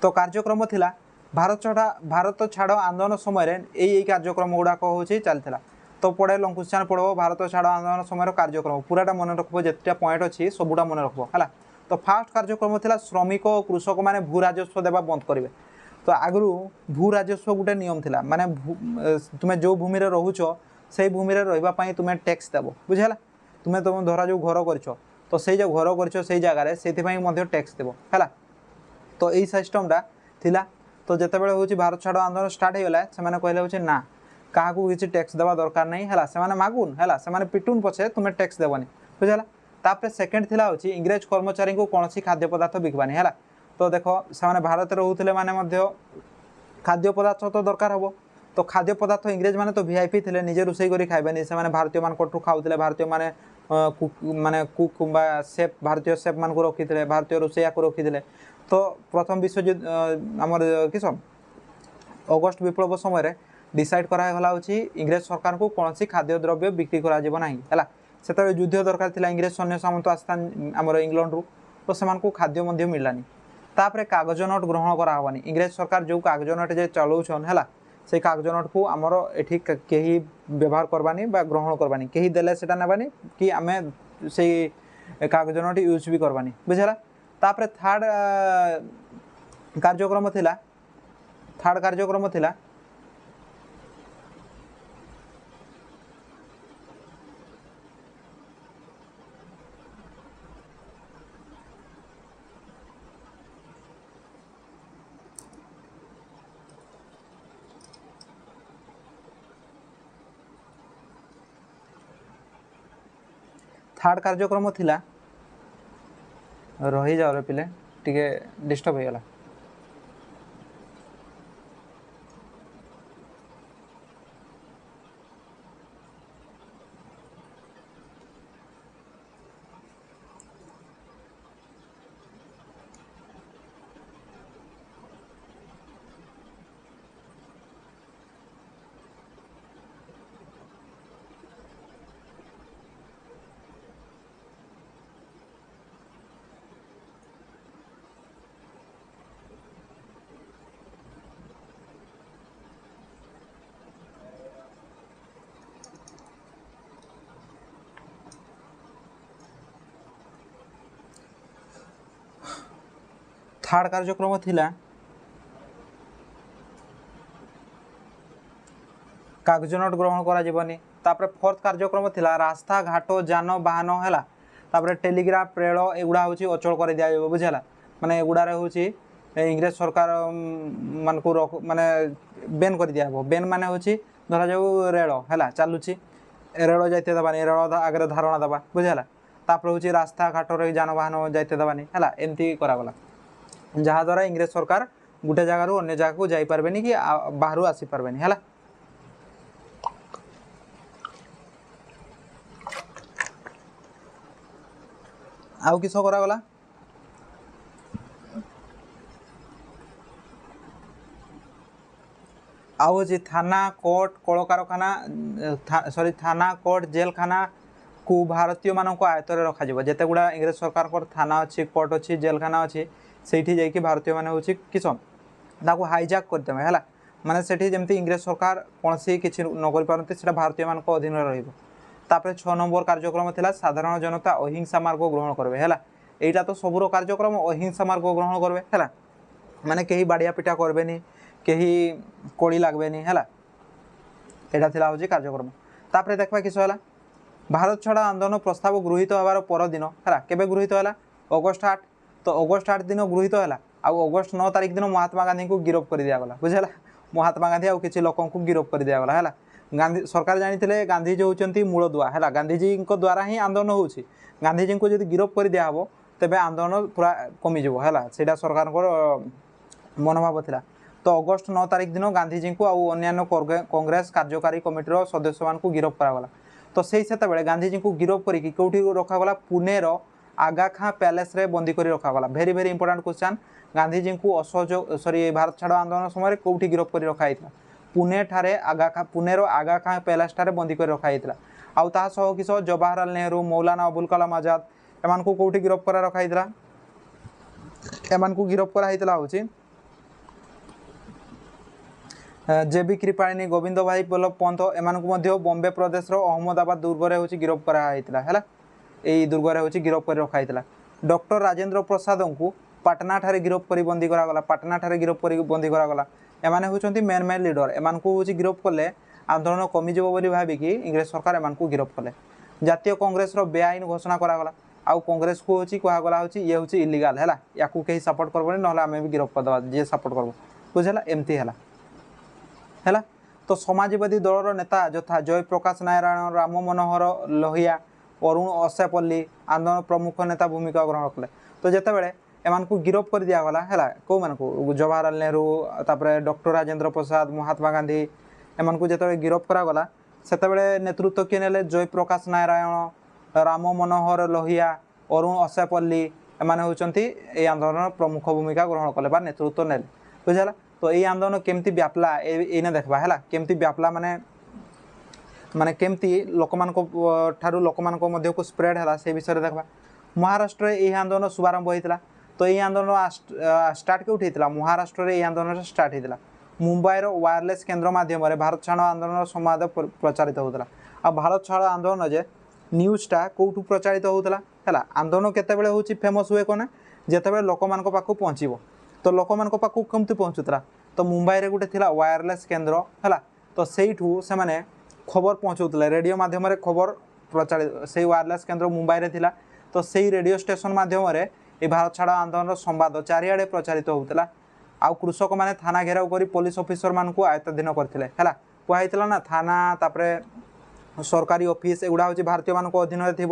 तो कार्यक्रम थिला भारत छाड़ आंदोलन समय यही कार्यक्रम गुड़ाक हूँ चलता तो पढ़े लंकुशान पढ़ो भारत छाड़ आंदोलन समय कार्यक्रम पूराटा मन रखब जितना पॉइंट अच्छी सबूटा मन रखब है तो फास्ट कार्यक्रम थिला श्रमिक और कृषक मैंने भू राजस्व देवा बंद करेंगे तो आगु भू राजस्व गोटे नियम थिला माने तुम्हें जो भूमि रोच से भूमि रही तुम्हें टैक्स देव बुझेगा तुम्हें तुम धरा जो घर कर तो से जो घर कर जगार से टैक्स देव है तो यही सिस्टमटा थिला तो जिते बड़े हूँ भारत छाड़ आंदोलन स्टार्ट होगा से कहले हूँ ना क्या किसी टैक्स देवा दरकार नहीं है से मागुन है से पिटुन पछे तुम्हें टैक्स देवनी बुझेगा तापर सेकेंड थिला हूँ इंग्रेज कर्मचारी को कौन खाद्य पदार्थ बिकवानी है तो देख से भारत रोते मैंने खाद्य पदार्थ तो दरकार हम तो खाद्य पदार्थ इंग्रेज मैंने तो वीआईपी थे निजे रोषे कर खाइबेनि से भारतीय मान खाऊले भारतीय माने कुक सेफ भारतीय सेफ मान रखी थे भारतीय रोषैया को रखी थे तो प्रथम विश्वयुद्ध आमर किस अगस्ट विप्लव समय डिसाइड करागला हूँ इंग्रेज सरकार को कौन खाद्य द्रव्य बिक्री करा से युद्ध दरकार था इंग्रेज सैन्य सामंत आसता आमर इंग्लैंड रू तो से खाद्य मिललानी तापर कागज नोट ग्रहण करावानी इंग्रेज सरकार जो कागज नोट जे चलाउछन है से कागज नोट को आमर एठी कहीं व्यवहार करवानी बा ग्रहण करवानी कहीं देले सेटा नेबानी कि आमे से कागज नोट यूज भी करवानी बुझला तापर थर्ड कार्यक्रम थिला थर्ड कार्यक्रम थिला रही जाओ रे पिले टिके डिस्टर्ब हो गला थर्ड कार्यक्रम थिला कागज नोट ग्रहण करा जीवनी तापर फोर्थ कार्यक्रम थिला रास्ता घाट जान वाहन है तापर टेलीग्राफ रेल एगुड़ा हूँ अचल कर दिया बुझेगा माने एगुड़ारे हूँ इंग्रेज सरकार मान को माने बैन कर दिया बैन माने हूँ धरा जाऊ रेल है चलुची रेल जाते दबानी रेल आगे धारणा दबा बुझेगा तापर हूँ रास्ता घाट जानवाहन जाते दबानी है एमती करागला जहाद्वारा इंग्रेज सरकार गोटे जगार अन्य जगह को जापारे कि बाहर आसीपारे है आउ किस करागला आउ हूँ थाना कोर्ट कल कारखाना सॉरी थाना कोर्ट जेल खाना को भारतीय मानक आयतर रखा जिते गुड़ा इंग्रेज सरकार को थाना अच्छी कोर्ट अच्छी जेल खाना अच्छी से भारतीय मान हूँ किसन हाईजैक करदे है माने सेठी जमती इंग्रेज सरकार कौन किसी न कर भारतीय मान अधीन रपर 6 नंबर कार्यक्रम थिला साधारण जनता अहिंसा मार्ग ग्रहण करबे है यहाँ तो सबूर कार्यक्रम अहिंसा मार्ग ग्रहण करबे है माने कहीं बाड़िया पिटा करबेनी कहीं कोड़ी लागबेनी है यहाँ थिला हूँ कार्यक्रम तापर देखा किस है भारत छाड़ आंदोलन प्रस्ताव गृहीत होवार परदिन है केबे गृहीत है अगस्ट 8 तो अगस्ट 8 दिन गृहीत है आउ अगस्ट 9 तारीख दिन महात्मा गांधी को गिरफ्त कर दिगला बुझेगा महात्मा गांधी आउ किसी लोक गिरफ्त कर दिगला है गांधी सरकार जानी गांधीजी होती मूलदुआ है गांधीजी द्वारा ही आंदोलन हो गांधीजी को जब गिरफ्त कर दिहब तेज आंदोलन पूरा कमिज है से सरकार मनोभाव था तो अगस्ट 9 तारीख दिन गांधीजी को आउ अन्य कांग्रेस कार्यकारी कमिटर सदस्य मान गिरफ्त करागला तो से गांधीजी को गिरफ्त करके कौटी रखागला पुणेर आगा खां पैलेस रे बंदी कर रखागला भेरी भेरी इंपोर्टाट क्वेश्चन गांधीजी को असहयोग सॉरी भारत छाड़ आंदोलन समय कौटी गिरफ्त कर रखाई पुणे ठारे आगा खां पुणेर आगा खां पैलेस ठारे बंदी कर रखाई आउ ता सह किस जवाहरलाल नेहरू मौलाना अबुल कलाम आजाद एमान को कौटी गिरफ्त कर रखाई एमान को गिरफ्त कराइतला हूँ जेबी कृपाणी गोविंद भाई वल्लभ पंत एमान को बॉम्बे प्रदेश अहमदाबाद दुर्गरे हूँ गिरफ्त कराइतला है यही दुर्गरे हूँ गिरफ्त कर रखाई डॉक्टर राजेंद्र प्रसाद को पाटना ठारे गिरफ्त कर बंदी करागला पाटना ठारे गिरफ्त कर बंदी करागला एमाने होचंती मेन मेन लीडर एमान को हूँ गिरफ्त कले आंदोलन कमिज बोली भाविकी इंग्रेज सरकार एमान को गिरफ्त कले जातीय कांग्रेस बेआईन घोषणा करागला आउ कांग्रेस को हूँ कहगला हूँ ये हूँ इलिगाल है या कहीं सपोर्ट करबनी ना आम भी गिरफ्त करदे जी सपोर्ट करब बुझेगा एमती है तो समाजवादी दलर नेता यथा जयप्रकाश नारायण राम मनोहर लोहिया अरुण असेपल्ली आंदोलन प्रमुख नेता भूमिका ग्रहण कले तो जितेबाला एमान को गिरफ्त कर दिगला है कौ मान को जवाहरलाल नेहरू तापर डॉक्टर राजेंद्र प्रसाद महात्मा गांधी एमान को जिते गिरफ्त करागला से नेतृत्व किए ने जयप्रकाश नारायण राम मनोहर लोहिया अरुण असेपल्ली एमाने होचंती ए आंदोलन प्रमुख भूमिका ग्रहण कले बा नेतृत्व नेले बुझेगा तो ये आंदोलन केमती व्यापला एने देखबा हैला केमती व्यापला माने माने केमती लोक मध्य को स्प्रेड है से विषय देखा महाराष्ट्र ये आंदोलन शुभारंभ होता तो ये आंदोलन स्टार्ट के उठा महाराष्ट्र ये आंदोलन स्टार्ट होता मुंबईर वायरलेस केन्द्र मध्यम भारत छाड़ आंदोलन संवाद प्रचारित होता आ भारत छाड़ आंदोलन जे न्यूजटा कौटू प्रचारित होता है आंदोलन केतबेले होची फेमस हुए कौन जितेबाला लोक पाखु पहुँचब तो लोक पाखु कमती पहुँचुला तो मुंबई रे गोटे थिला वायरलेस केन्द्र है तो सेठू से माने खबर पहुँचाऊले रेडियो माध्यम खबर प्रचारित से वायरलेस केन्द्र मुंबई रे थिला तो से रेडियो स्टेशन माध्यम ये भारत छाड़ आंदोलन संवाद चारिआडे प्रचारित होता आउ कृषक मैंने थाना घेराव कर पुलिस ऑफिसर मान आयत्ताधीन करते है कहला ना थाना तापरे सरकारी ऑफिस एगुड़ा हूँ भारतीय मान अधीन थी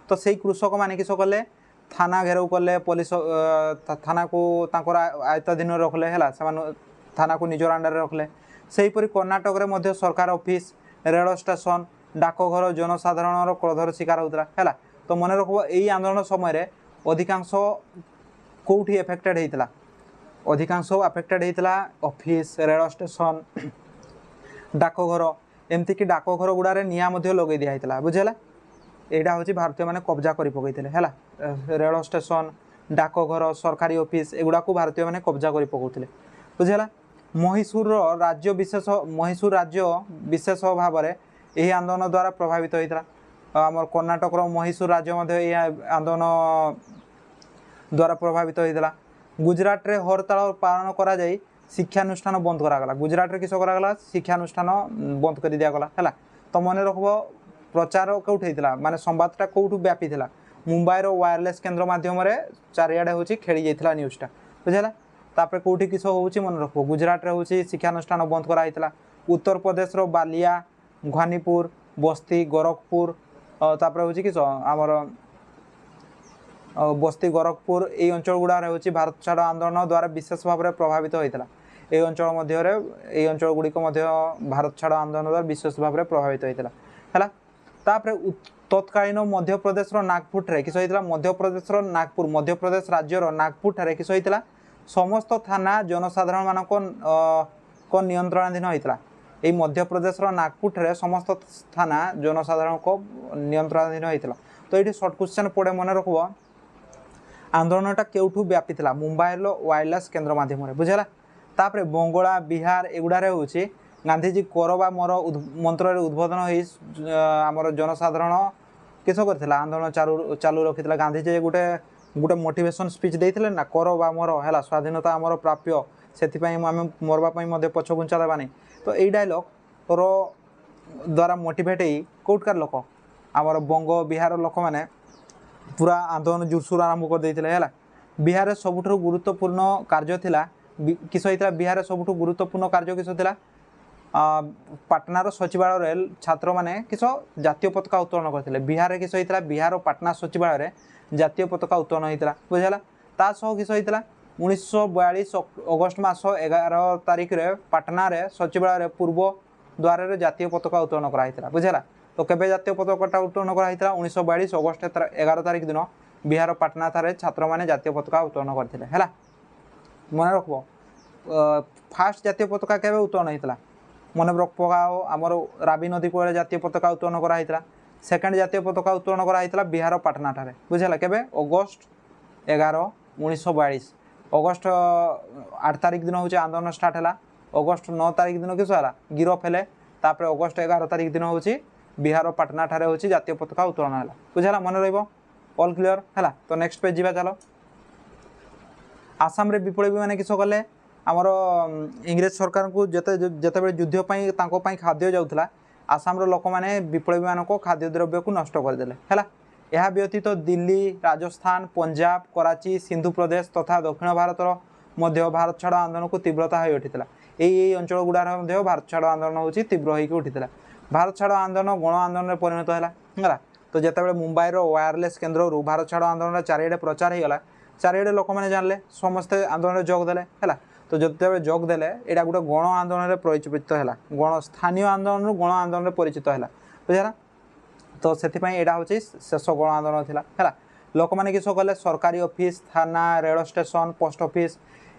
तो से कृषक मैंने किस कले थाना घेराव कले पुलिस थाना को आयत्ताधीन रखले है थाना को निजर अंडर रखले सेहीपरि कर्णाटक में सरकार ऑफिस रेल स्टेशन डाकघर जनसाधारण क्रोधर शिकार होता है तो मन रख यही आंदोलन समय अधिकांश कौटी एफेक्टेड होता अधिकांश अफेक्टेड होता ऑफिस रेल स्टेशन डाकघर एमती कि डाकघर गुड़ारे निआ लगे दिखाई बुझेगा यहाँ हूँ भारतीय मैंने कब्जा कर पकईते है रेल स्टेशन डाकघर सरकारी ऑफिस एगुड़ा को भारतीय मैंने कब्जा कर पकाउते बुझेगा मैसूर राज्य विशेष भाव में यही आंदोलन द्वारा प्रभावित होता आम कर्णाटक मैसूर राज्य आंदोलन द्वारा प्रभावित होता गुजरात रे हड़ताल पालन करा जाई शिक्षानुष्ठान बंद करागला गुजरात रे किस करागला शिक्षानुष्ठान बंद कर दिगला है तो मन रखब प्रचार कौट होता माने संवादटा कौटू व्यापी था मुंबईर वायरलेस केन्द्र मध्यम चारिआडे हूँ खेली जाता न्यूजटा बुझेगा तापर कौटी किस हूँ मन रख गुजरात रे हूँ शिक्षानुष्ठान बंद कराइला उत्तर प्रदेश बालिया घानीपुर बस्ती गोरखपुर तापर हूँ किस आमर बस्ती गोरखपुर ये अंचल गुड़ा हूँ भारत छाड़ आंदोलन द्वारा विशेष भाव में प्रभावित होता ये अंचल ये अंचल गुड़िक भारत छाड़ आंदोलन द्वारा विशेष भाव में प्रभावित होता है तापर तत्कालीन मध्य प्रदेश नागपुर ठारे किस होता मध्य प्रदेश नागपुर मध्य प्रदेश राज्यर नागपुर ठारे किस होता समस्त थाना जनसाधारण मानक नियंत्रणाधीन होता ये मध्य प्रदेश नागपुर ठारे समस्त थाना जनसाधारण को नियंत्रणाधीन होता तो ये सर्ट क्वेश्चन पड़े मन रखब आंदोलनटा केउठू व्यापी था मुंबई वायरलेस केन्द्र मध्यम बुझेगा तापर बंगला बिहार एगुड़े हूँ गांधीजी करवा मोर मंत्र उद्बोधन हो आमर जनसाधारण किस करथिला आंदोलन चालू रखी गांधीजी गोटे गोटे मोटिवेशन स्पीच देते ना करवा मोर है स्वाधीनता आमर प्राप्य से आम मरवाई पछ घुंचा देवानी तो यही डायलॉग रो द्वारा मोटिवेट हो कौटकार लोक आमर बंग बिहार लोक मैंने पूरा आंदोलन जोरसोर आरंभ कर देते है बिहार सबुठ गुरुत्वपूर्ण कार्य थिला किस होता बिहार सबुठ गुरुत्वपूर्ण कार्य किस होता पाटनार सचिवालय छात्र माने किस जातीय पताका उत्तोलन करते बिहार किस होता बिहार पाटना सचिवालय जातीय पताका उत्तोलन होता बुझेगा तासह किस होता 1942 अगस्ट मास 11 तारिख रे पाटना रे सचिवालय पूर्व द्वार जातीय पताका उत्तोलन कराइला बुझेगा तो केबे जातीय पताका उत्तोलन कराइला 1942 अगस्ट 11 तारिख दिन बिहार पाटना ठारे छात्र माने जातीय पताका उत्तोलन करथिले हैला मन रखबो फास्ट जातीय पताका केबे उत्तोलन होइतला मन पकाओ आमर रावी नदी कूल जातीय पताका उत्तोलन कराइला सेकेंड जातीय पताका उत्तोलन कराइला बिहार पाटना ठारे बुझेला केबे अगस्ट 11 1942 अगस्ट 8 तारिख दिन हूँ आंदोलन स्टार्ट है अगस्ट 9 तारिख दिन किस है गिरफ हेले तापर अगस्ट 11 तारिख दिन हूँ बिहार पाटना ठारे हूँ जातीय पताका उत्तोलन है बुझेगा मन रल क्लीयर है तो नेक्स्ट पेज जा चलो आसाम रे विप्लवी मैंने किस कले आमर इंग्रेज सरकार को जिते युद्धपाई खाद्य जाऊला आसाम लोक मैंने विप्लवी मान खाद्य द्रव्य को नष्ट करदे है यह व्यतीत दिल्ली राजस्थान पंजाब कराची सिंधु प्रदेश तथा दक्षिण भारत भारत छाड़ आंदोलन को तीव्रता हो उठीला यही अंचल गुड़ार भारत छाड़ आंदोलन हूँ तीव्र होगी उठीला भारत छाड़ आंदोलन गण आंदोलन में परिणत है तो जितेबाला मुंबईर वायरलेस केन्द्र भारत छाड़ आंदोलन चारिआडे प्रचार होगा चारिआडे लोक मैंने जानले समस्ते आंदोलन जोग देले है तो जो जोग देले यहाँ गोटे गण आंदोलन में परिचित है गण स्थानीय आंदोलन गण आंदोलन में परिचित है बुझेगा तो से यहाँ हूँ शेष गण आंदोलन था है लोक मैंने किस कले सरकारी ऑफिस थाना रेल स्टेशन पोस्ट ऑफिस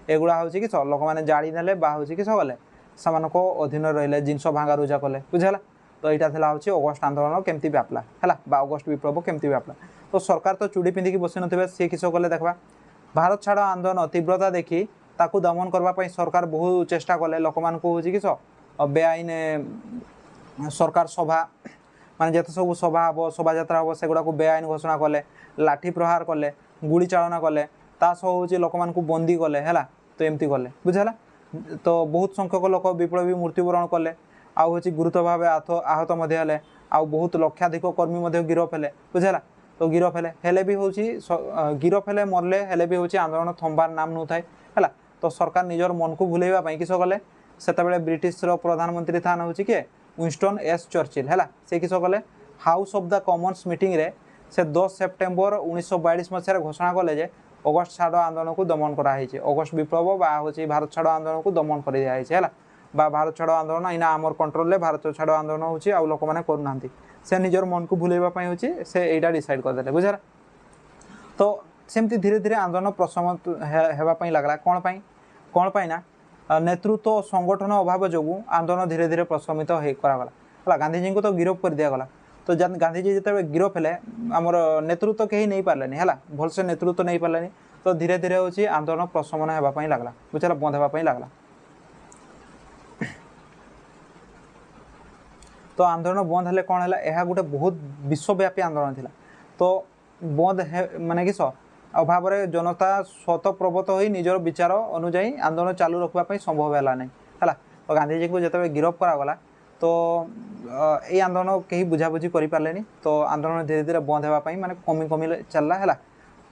एगुड़ा हूँ कि लोक मैंने जाड़ी ने हूँ कि गले से अधीन रही जिनस भांगा रुजा कले बुझेगा। तो यहाँ था हूँ अगस्ट आंदोलन केमती व्यापला है अगस्ट विप्लव केमती व्यापला। तो सरकार तो चूड़ी पिंधिकी बसी नथिबे सी किस कले देखा भारत छाड़ आंदोलन तीव्रता देखी ताकू दमन करने सरकार बहुत चेष्टा कले लोक मान हूँ कि बेआईन सरकार सभा माने जिते सब सभा हम शोभा हम से गुड़ा बेआईन घोषणा कले लाठी प्रहार कले गुड़ी चालना कले तासह हूँ लोक मान बंदी कले है। तो एमती कले बुझेगा। तो बहुत संख्यक लोक विप्लवी मृत्युवरण कले आउ गुरुतर भाव आहत हेले आउ बहुत लक्षाधिक कर्मी गिरफ हेले बुझेगा। तो गिरफ हेले भी हूँ गिरफ हेले मरले हेले भी हूँ आंदोलन थंबार नाम नौ थाए है। तो सरकार निजर मन को भूलैवाई किस कले से ब्रिटिशर प्रधानमंत्री था हूँ किए विंस्टन एस चर्चिल है। से किस कले house of the Commons meeting रे से 10 सेप्टेम्बर 1942 मसीह घोषणा कले जे अगस्ट छाड़ आंदोलन को दमन कराई अगस्ट विप्लव हूँ भारत छाड़ आंदोलन को दमन कर दिखाई है। भारत छाड़ आंदोलन इना आमर कंट्रोल में भारत छाड़ आंदोलन होची आउ लोक मैंने करूना से निजर मन को भूलैवाई हूँ से यहाँ डिसाइड करदे बुझेगा। तो सेमती धीरे धीरे आंदोलन प्रशम होगापी लगला कौन पाई ना नेतृत्व संगठन अभाव जो आंदोलन धीरे धीरे प्रशमित करागला है। गांधीजी को तो गिरफ कर दिगला। तो गांधीजी जिते गिरफ हेले आमर नेतृत्व कहीं नहीं पारे है भलसे नेतृत्व नहीं पारे। तो धीरे धीरे हूँ आंदोलन प्रशमन होगापी लगला बुझेगा बंद होगापी लगला। तो आंदोलन बंद हेले कौन है यह गोटे बहुत विश्वव्यापी आंदोलन थिला। तो बंद माने कि अभाव जनता स्वतःप्रवत हो निजर विचार अनुजाई आंदोलन चालू रखापी संभव है नहीं है। तो गांधीजी को जिते गिरफ करागला तो ये आंदोलन कहीं बुझाबुझी करें। तो आंदोलन धीरे धीरे बंद होगापी माने कमी कमी चलला है।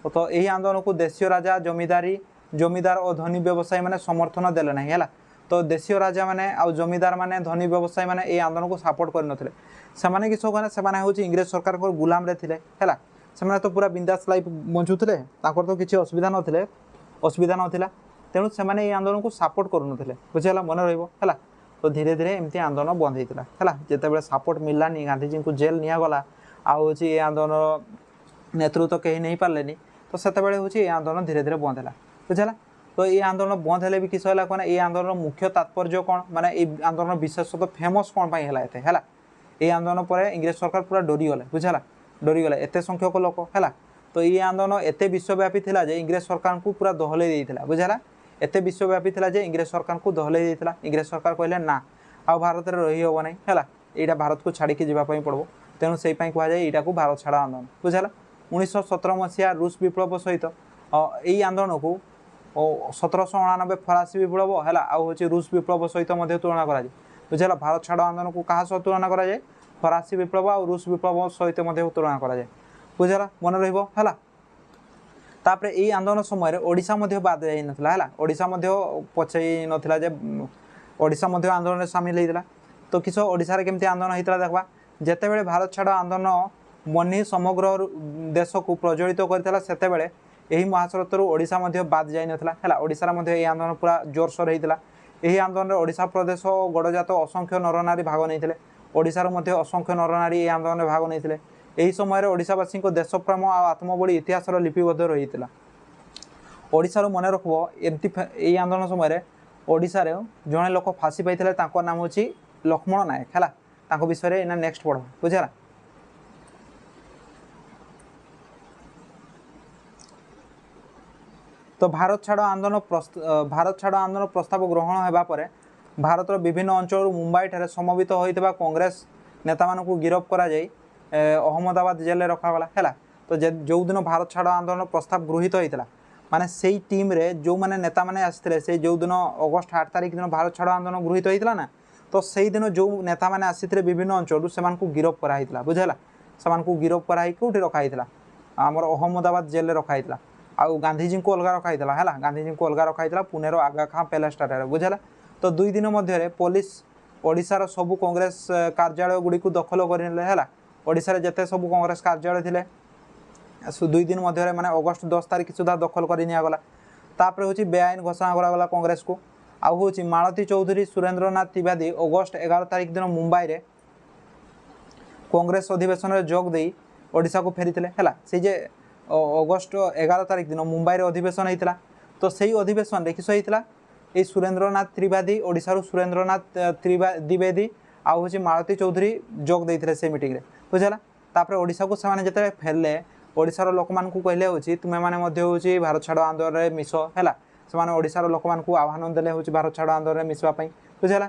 तो यही आंदोलन को देशीय राजा जमीदार और धनी व्यवसायी मैंने समर्थन देले नहीं है। तो देशीय राजा मैंने आ जमीदार मैंने धनी व्यवसायी मैंने ये आंदोलन को सपोर्ट करनथिले से किस हूँ इंग्रेज सरकार को गुलाम रे थिले है। से तो पूरा बिंदास लाइफ बंचुले तो किसी असुविधा नाला तेणु से आंदोलन को सपोर्ट करूँ बुझेगा मन रहा। तो धीरे धीरे एमती आंदोलन बंद होता है जिते सपोर्ट मिललानी गांधीजी को जेल निगला आउ ये आंदोलन नेतृत्व कहीं नहीं पारे। तो से हूँ ये आंदोलन धीरे धीरे बंद है बुझेगा। तो ये आंदोलन बंद हेले भी किस है ये आंदोलन मुख्य तात्पर्य कौन माने ये आंदोलन विशेषतः फेमस कौन पाई है। ये आंदोलन पर इंग्रेज सरकार पूरा डरीगले बुझेगा डरीगले एत संख्यक लोक है। तो ये आंदोलन एत विश्वव्यापी था जे इंग्रेज सरकार को पूरा दहल देता बुझेगा एत विश्वव्यापी था जे इंग्रेज सरकार को दहल देता। इंग्रेज सरकार कहले ना आ भारत में रही हम ना है यहाँ भारत को छाड़ी जावाई पड़ो तेणु से कहुए यहाँ को भारत छाड़ आंदोलन बुझेगा। 1917 मसीहा रूस विप्लव सहित यही आंदोलन को 1799 फरासी विप्लव है आउ रूस विप्लव सहित तुलना कराए बुझेगा। भारत छाड़ आंदोलन को क्या सह तुलना कराए फरासी विप्लव और रूस विप्लव सहित तुलना कराए बुझेगा मन रहा। तापर यही आंदोलन समय ओडिशा बाद जाई नथिला है ओडिशा पछई नथिला जे ओडिशा आंदोलन सामिल होता। तो किस ओडिशा रे केमती आंदोलन होता देखा जिते बड़े भारत छाड़ आंदोलन बनी समग्र देश को प्रज्वलित करता सेते बेले यही महासरतर ओडिशा बाद जाई नथिला है। ओडिशा रे आंदोलन पूरा जोरसोर होता। यही आंदोलन ओडिशा प्रदेश गड़जात असंख्य नरनारी भाग नहीं ओडिशार असंख्य नरनारी ये आंदोलन भाग नहीं। यही समय ओडिशावासी देशप्रेम और आत्मबली इतिहास लिपिबद्ध रही है। ओडिशार मन रखब एमती यही आंदोलन समय ओडिशा जड़े लोक फाँसी पाई नाम हूँ लक्ष्मण नायक है विषय में नेक्स्ट पढ़ बुझेगा। तो भारत छाड़ आंदोलन प्रस्ताव ग्रहण होगापर भारतर विभिन्न अंचल मुंबई ठारे समवेत होता कांग्रेस नेता मान को गिरफ करा जाई अहमदाबाद जेल रखागला है। तो जो दिन भारत छाड़ आंदोलन प्रस्ताव गृहीत होता माने से टीम रे जो माने नेता माने आसते से जो दिन अगस्ट 8 तारिख दिन भारत छाड़ आंदोलन गृहीत होता ना तो से दिन जो नेता माने आसते विभिन्न अंचल से गिरफ कराइला बुझेगा। से गिरफ कराई कौटी रखाई आमर अहमदाबाद जेल रखाई आउ गांधीजी को अलग रखाई है गांधीजी को अलग रखाई पुणेर आगा खां पैलेस बुझेगा। तो 2 दिन मध्य पुलिस ओडिशार सबू कांग्रेस कार्यालय गुड़ी को दखल कर ओडिशा जिते सब कांग्रेस कार्यालय थे 2 दिन मध्य माने अगस्ट 10 तारिख सुधा दखल कर निगला। तापर हूँ बेआईन घोषणा करागला कांग्रेस को आउ हूँ मालती चौधरी सुरेंद्रनाथ त्रिवेदी अगस्ट 11 तारिख दिन मुंबई रे कांग्रेस अधिवेशन में जोग दे ओडिशा को फेरी है से अगस्ट 11 तारिख दिन मुंबई रे अधिवेशन होता। तो सही अधिवेशन रे किस होइतिला ए सुरेंद्रनाथ त्रिवेदी ओडिसा रो सुरेंद्रनाथ द्विवेदी आ होची मालती चौधरी जोग देइथिले से मीटिंग रे बुझला। तापर ओडिसा को से जते फेरले ओडिसा लोक मान को कहले होची तुमे माने मध्ये होची भारत छाड़ आंदोलन रे मिस हैला से ओडिसा लोक मान को आह्वान देले होची भारत छाड़ आंदोलन रे मिसवा पई बुझला।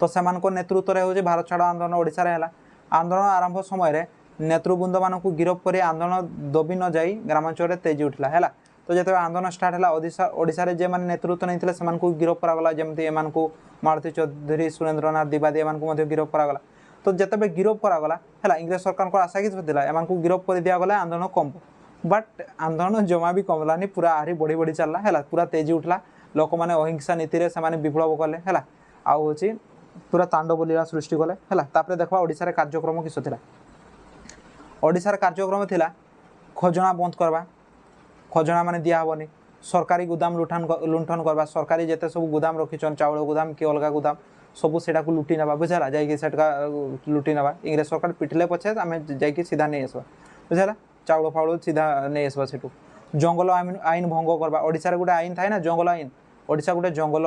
तो सेमान को नेतृत्व रे होची भारत छाड़ आंदोलन ओडिसा रे हैला। आंदोलन आरंभ समय रे नेतृबृंद मान को गिरफ कर आंदोलन दबी न जाई ग्रामांचल तेजी उठला है। तो जो आंदोलन स्टार्ट है ओडिशा रे जे माने नेतृत्व नहीं से गिरफ करागला जमती एम मालती चौधरी सुरेंद्रनाथ द्विवेदी एम गिरफ करागला। तो जिते गिरफ करागला है इंग्रेज सरकार को आशा कि एम गिरफ कर दिगला आंदोलन कम बट आंदोलन जमा भी कमलानी पूरा आहरी बढ़ी बढ़ी चलला है पूरा तेजी उठला लोक मैंने अहिंसा नीति से विप्लव कले है आउ पूरा तांडव लीला सृष्टि कले है। देखा ओडिशा रे कार्यक्रम किस थिला ओडिशा रे कार्यक्रम थिला खजना बंद करवा खजना माने दिया हबनी सरकारी गुदाम लुंठन करवा सरकारी जेते सब गुदाम रखिछन चाउल गुदाम कि अलगा गुदाम सब सेटा को लुटी नबा बुझला जाई सेटा लुटी नबा इंग्रेज सरकार पिटले पछे आमे जाई सीधा नहीं आसबा बुझला चाउल फाउल सीधा नहीं आसबा सेटू जंगल आईन भंग करवा ओडिसा रे गुटे आईन थाए ना जंगल आईन ओडिशा गोटे जंगल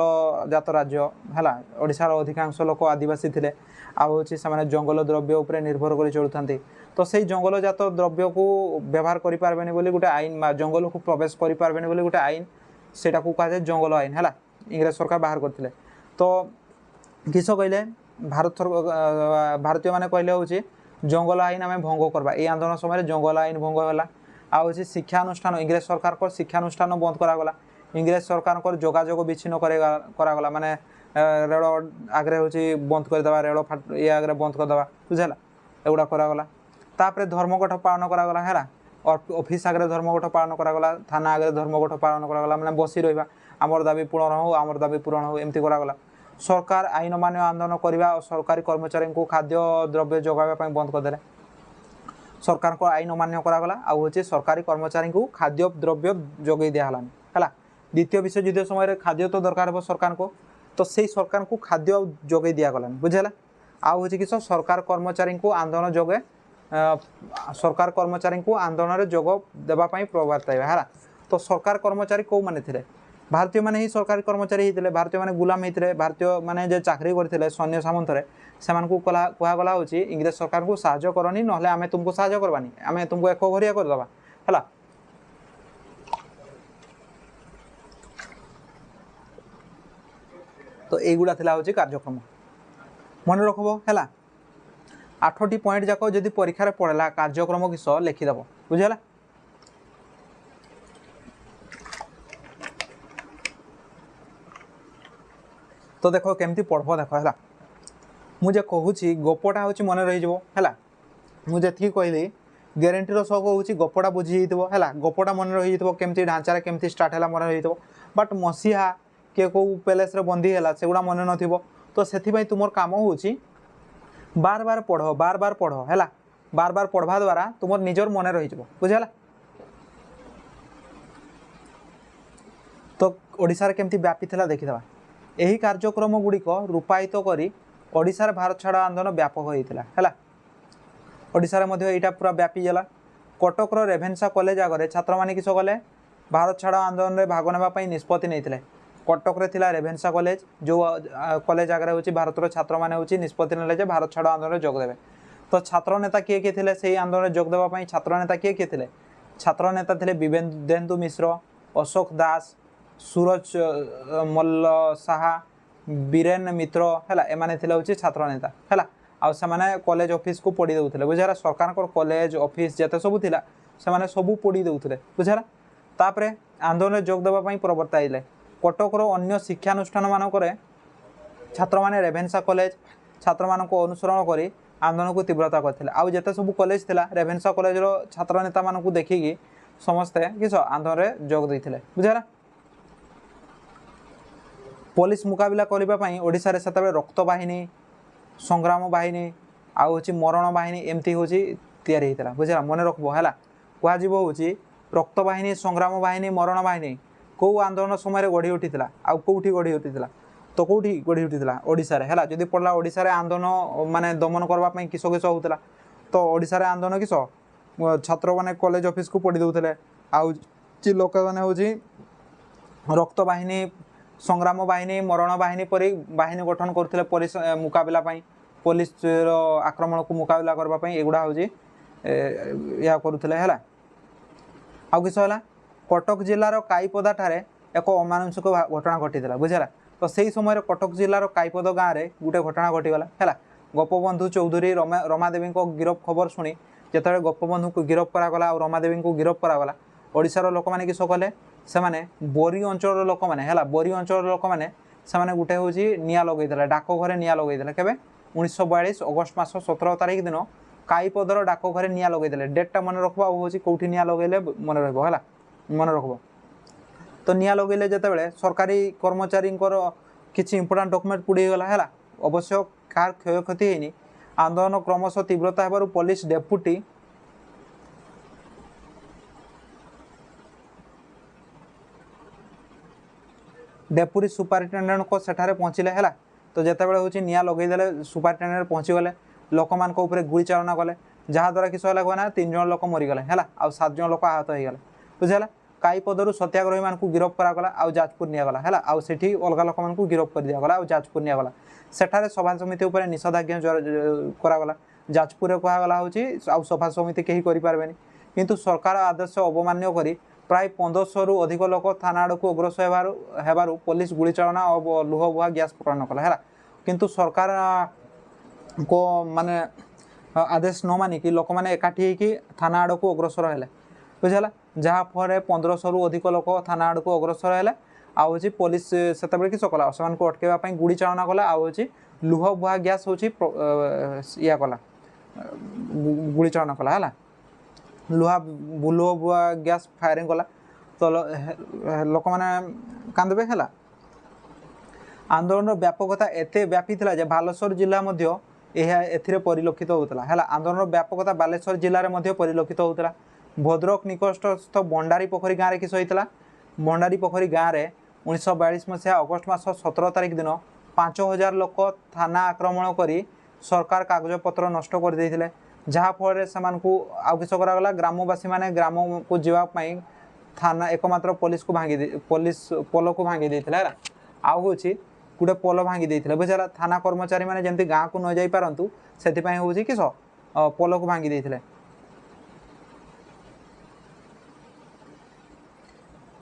जात राज्य है ओडिशार अधिकांश लोक आदिवासी थे आउे जंगल द्रव्य उपर निर्भर कर चलुंट तो से जंगल जात द्रव्य को व्यवहार करें बोली गोटे आईन जंगल को प्रवेश करें बोली गोटे आईन से कहुए जंगल आईन है इंग्रेज सरकार बाहर करते तो किस कहले भारतीय मैंने कहले हूँ जंगल आईन आम भंग करवा ये आंदोलन समय जंगल आईन भंग है आउ शिक्षानुष्ठान इंग्रेज सरकार को शिक्षानुष्ठान बंद करागला इंग्रेज सरकार को जोगाजोग विच्छिन्न करागला माने रेल आगे हूँ बंद करदे रेल ये आगे बंद करदे बुझेगा एगुड़ा करागला तापर धर्मघट पालन करागला है ऑफिस आगे धर्मघट पालन करागला थाना आगे धर्मघट पालन करागला माने बसी रहा आमर दाबी पूरण हो आमर दाबी पूरण हो एमती करागला सरकार आईन मान्य आंदोलन करवा और सरकारी कर्मचारी को खाद्य द्रव्य जगाइबा बंद करदे सरकार को आईन मान्य करागला आउ सरकारी कर्मचारी को खाद्य द्रव्य जगै दिहलानी है। द्वितीय विश्व युद्ध समय खाद्य तो दरकार हो सरकार को तो से सरकार को खाद्य जगै दिगलानी बुझेगा आउ किस सरकार कर्मचारी को आंदोलन जगे सरकार कर्मचारी को आंदोलन जोग देवाई प्रवर्ताइबा है। तो सरकार कर्मचारी कौ माने थे भारतीय माने ही सरकारी कर्मचारी होते भारतीय माने गुलाम होते भारतीय माने जे चाकरी करते सैन्य सामंत कहगला हूँ इंग्रेज सरकार को साहाय्य करनी ना आम तुमको साहाय्य करवानी आम तुमको एक घरिया करदे है। तो युड़ा हूँ कार्यक्रम मन रखब है 8टी पॉइंट जाक जदि परीक्षा पड़ेगा कार्यक्रम किस लिखिदेव बुझेगा। तो देख केमती पढ़ब देख है मुझे कहूँ गपटा हूँ मन रही है मुझे कहली ग्यारंटीर सह कहूँ गपटा बुझी है गपटा मन रही केमती ढांचार केमती स्टार्ट है मन रही बट मसीहा किए कौ पैलेस बंदी है सेगुड़ा मन न तो से तुम कम हो बार बार पढ़ बार बार पढ़ है बार बार पढ़वा द्वारा तुम निजर मन रही बुझेगा। तो ओडिशा रे केमती व्यापी थिला देखिदेबा यही कार्यक्रम गुड़िक रूपायित करी ओडिशा रे भारत छाड़ आंदोलन व्यापक होता है ओडिशा रे मध्य एटा पूरा व्यापी गला कटक रेभेन्सा कॉलेज आगे छात्र मैंने किस कले भारत छाड़ आंदोलन में भाग नापी निष्पत्ति नहीं कटक रे थिला रेभेन्सा कॉलेज जो कॉलेज आगे हूँ भारत छात्र मैंने हूँ निष्पत्ति ने भारत छाड़ आंदोलन जोगदेवे। तो छात्र नेता किए किए थे से आंदोलन जोगदेवाई छात्र नेता किए किए थे छात्र नेता थे विवेंदु मिश्र अशोक दास सूरज मल्ल साहा बीरेन मित्र है एमाने हूँ छात्र नेता है आने कॉलेज ऑफिस को पोड़ी देते बुझेगा सरकार कॉलेज ऑफिस जिते सब थिला से सब पोड़ी देते बुझेगा। तापर आंदोलन जोगदेवाई प्रवर्ताइले कटक अन्य शिक्षानुष्ठान मानक छात्र मैंने रेभेन्सा कॉलेज छात्र मान अनुसरण कर आंदोलन को तीव्रता करते आउ जिते सब कॉलेज थिला रेभेन्सा कॉलेज छात्र नेता मानक देखिकी समस्ते किस आंदोलन जोग देते बुझेगा। पुलिस मुकाबिला करने ओडिशा रे सेतबे रक्त बाहिनी संग्राम बाहिनी आउ मरण बाहिनी एमती हूँ तैयारी होता बुझेगा मन रखब है कह हूँ रक्त बाहिनी संग्राम बाहिनी मरण बाहिनी कौ आंदोलन समय गढ़ी उठीला आउ कौटी गढ़ी उठीला तो कौटी गढ़ी उठीला ओडिशा रे है जदि पड़ला ओडिशा रे आंदोलन माने दमन करने किस किस होता तो ओडिशा रे आंदोलन किस छात्र मैंने कॉलेज ऑफिस को पोड़ी देते आउ लोक मैंने हूँ रक्त बाहिनी संग्राम बाहिनी मरण बाहिनी परी बाहिनी गठन करथिले पुलिस मुकाबला पई पुलिस रो आक्रमण को मुकाबला करबा पई एगुडा होजी या करूथिले हला। आउ किस होला कटक जिल्लार काईपदा ठारे एक अमानुषिक घटना घटिला बुझला। तो सही समय कटक जिल्लार काईपद गाँव में गोटे घटना घटीगला है। गोपबंधु चौधरी रमादेवी को गिरफ खबर शुणी जिते गोपबंधु को गिरफ करागला और रमादेवी को गिरफ करागला ओडिशार लोक मैंने किस कले से बोरी अंचल लोक मैंने बोरी अंचल लोक मैंने से गोटे हूँ निआ लगे डाकघरे निआ लगे केवे 1942 अगस्ट मास 17 तारिख दिन काईपदर डाकघरे निआ लगे डेटा मन रख हूँ कौटी निआ लगे मन रहा मन रख। तो निआ लगे जिते सरकारी कर्मचारी किसी इंपोर्टाट डॉक्यूमेंट पुड़ीगला है अवश्य कार क्षय क्षति होनी आंदोलन क्रमश तीव्रता होबार पुलिस डेपुटी डेपुटी सुपरिटेडेंट को सेठारे पहुँचले है। तो जिते हूँ निआ लगेदे सुपरिटेडेंट पहुँची गले लोक मान गुड़ी चालना कले जहाद्वारा किस कहना 3 जन लोक मरीगले है और 7 जन लोक आहत हो गले बुझेगा। काईपदर सत्याग्रही मान गिरफ करागला आउ जाजपुर निगला है आउ सेठी अलग लोक मान गिरफ कर दिगला आउ जाजपुर निगला सेठारे सभा समिति उपर निषेधाज्ञा करागला जाजपुर कहगला हूँ सभा समिति कहीं करें किंतु सरकार आदेश अवमान्य कर प्राय 1500 रु अधिक लोक थाना आड़ को अग्रसर होबार पुलिस गुड़ी चालना और लुह बुआ गैस प्रकरण कला है किंतु सरकार को माने आदेश न मानिक लोक मैंने एकाठी होकर थाना आड़ को अग्रसर है बुझेगा जहाँफल 1500 रु अधिक लोक थाना आड़ को अग्रसर है आउ पुलिस से किस कला से अटकवाई गुड़ी चालना कला आउ लुह बुआ गैस हूँ या कला गुड़ी चालना कला है लुहा लुह बुआ गैस फायरिंग कला। तो लोक मैंने कांदे है आंदोलन व्यापकता एते व्यापी था जे बालेश्वर जिला ए परिलक्षित होता है आंदोलन व्यापकता बालेश्वर जिले में परिलक्षित होता। भद्रक निकटस्थ बंडारी पोखरी गाँव में किस होता बंडारी पोखरी गाँव में 1942 मसीहा अगस्ट मास 17 तारिख दिन 5000 लोक थाना आक्रमण कर सरकार कागजपत्र नष्ट कर देते जहाँफल से आउ किस करागला ग्रामवासी मैंने ग्राम को जावाई थाना एकमात्र पुलिस को भांगी पुलिस पोल को भांगी देते है आउ हूँ गोटे पोल भांगी देते बुझेगा। थाना कर्मचारी मैंने जमी गाँव को न जापरतु से हूँ किस पोल को भांगी देते।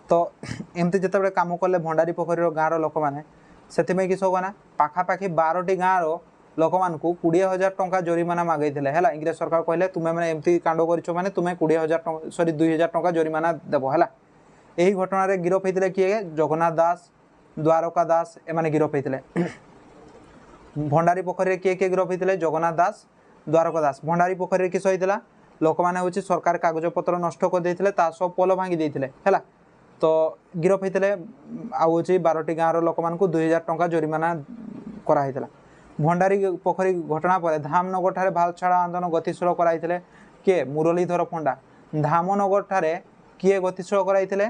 तो एमती जिते कम कले भंडारी पोखरी गाँव लोक मैंने से किस कहना पाखापाखि 12टी गाँव लोक मान 20,000 टंका जरिमाना मागे है। इंग्रेज सरकार कहले तुम्हें मैंने एमती कांड कर तुम्हें 20,000 सॉरी 2,000 टंका जरिमाना देव है। यही घटन गिरफ होते किए जगन्नाथ दास द्वारका दास एमाने गिरफ होते भंडारी पोखरी किए किए गिरफ होते जगन्नाथ दास द्वारका दास भंडारी पोखरी किस होता लोक मैंने हूँ सरकार कागजपत्र नष्ट कर देते पोल भांगी देते है। तो गिरफ होते आउ 12टी गाँव लोक मान 2,000 टंका जरिमाना कराई भंडारी पोखरी घटना पर धामनगर ठारे भारत छाड़ आंदोलन गतिशील कराइथिले किए मुरलीधर पंडा धामनगर ठारे किए गतिशील कराइथिले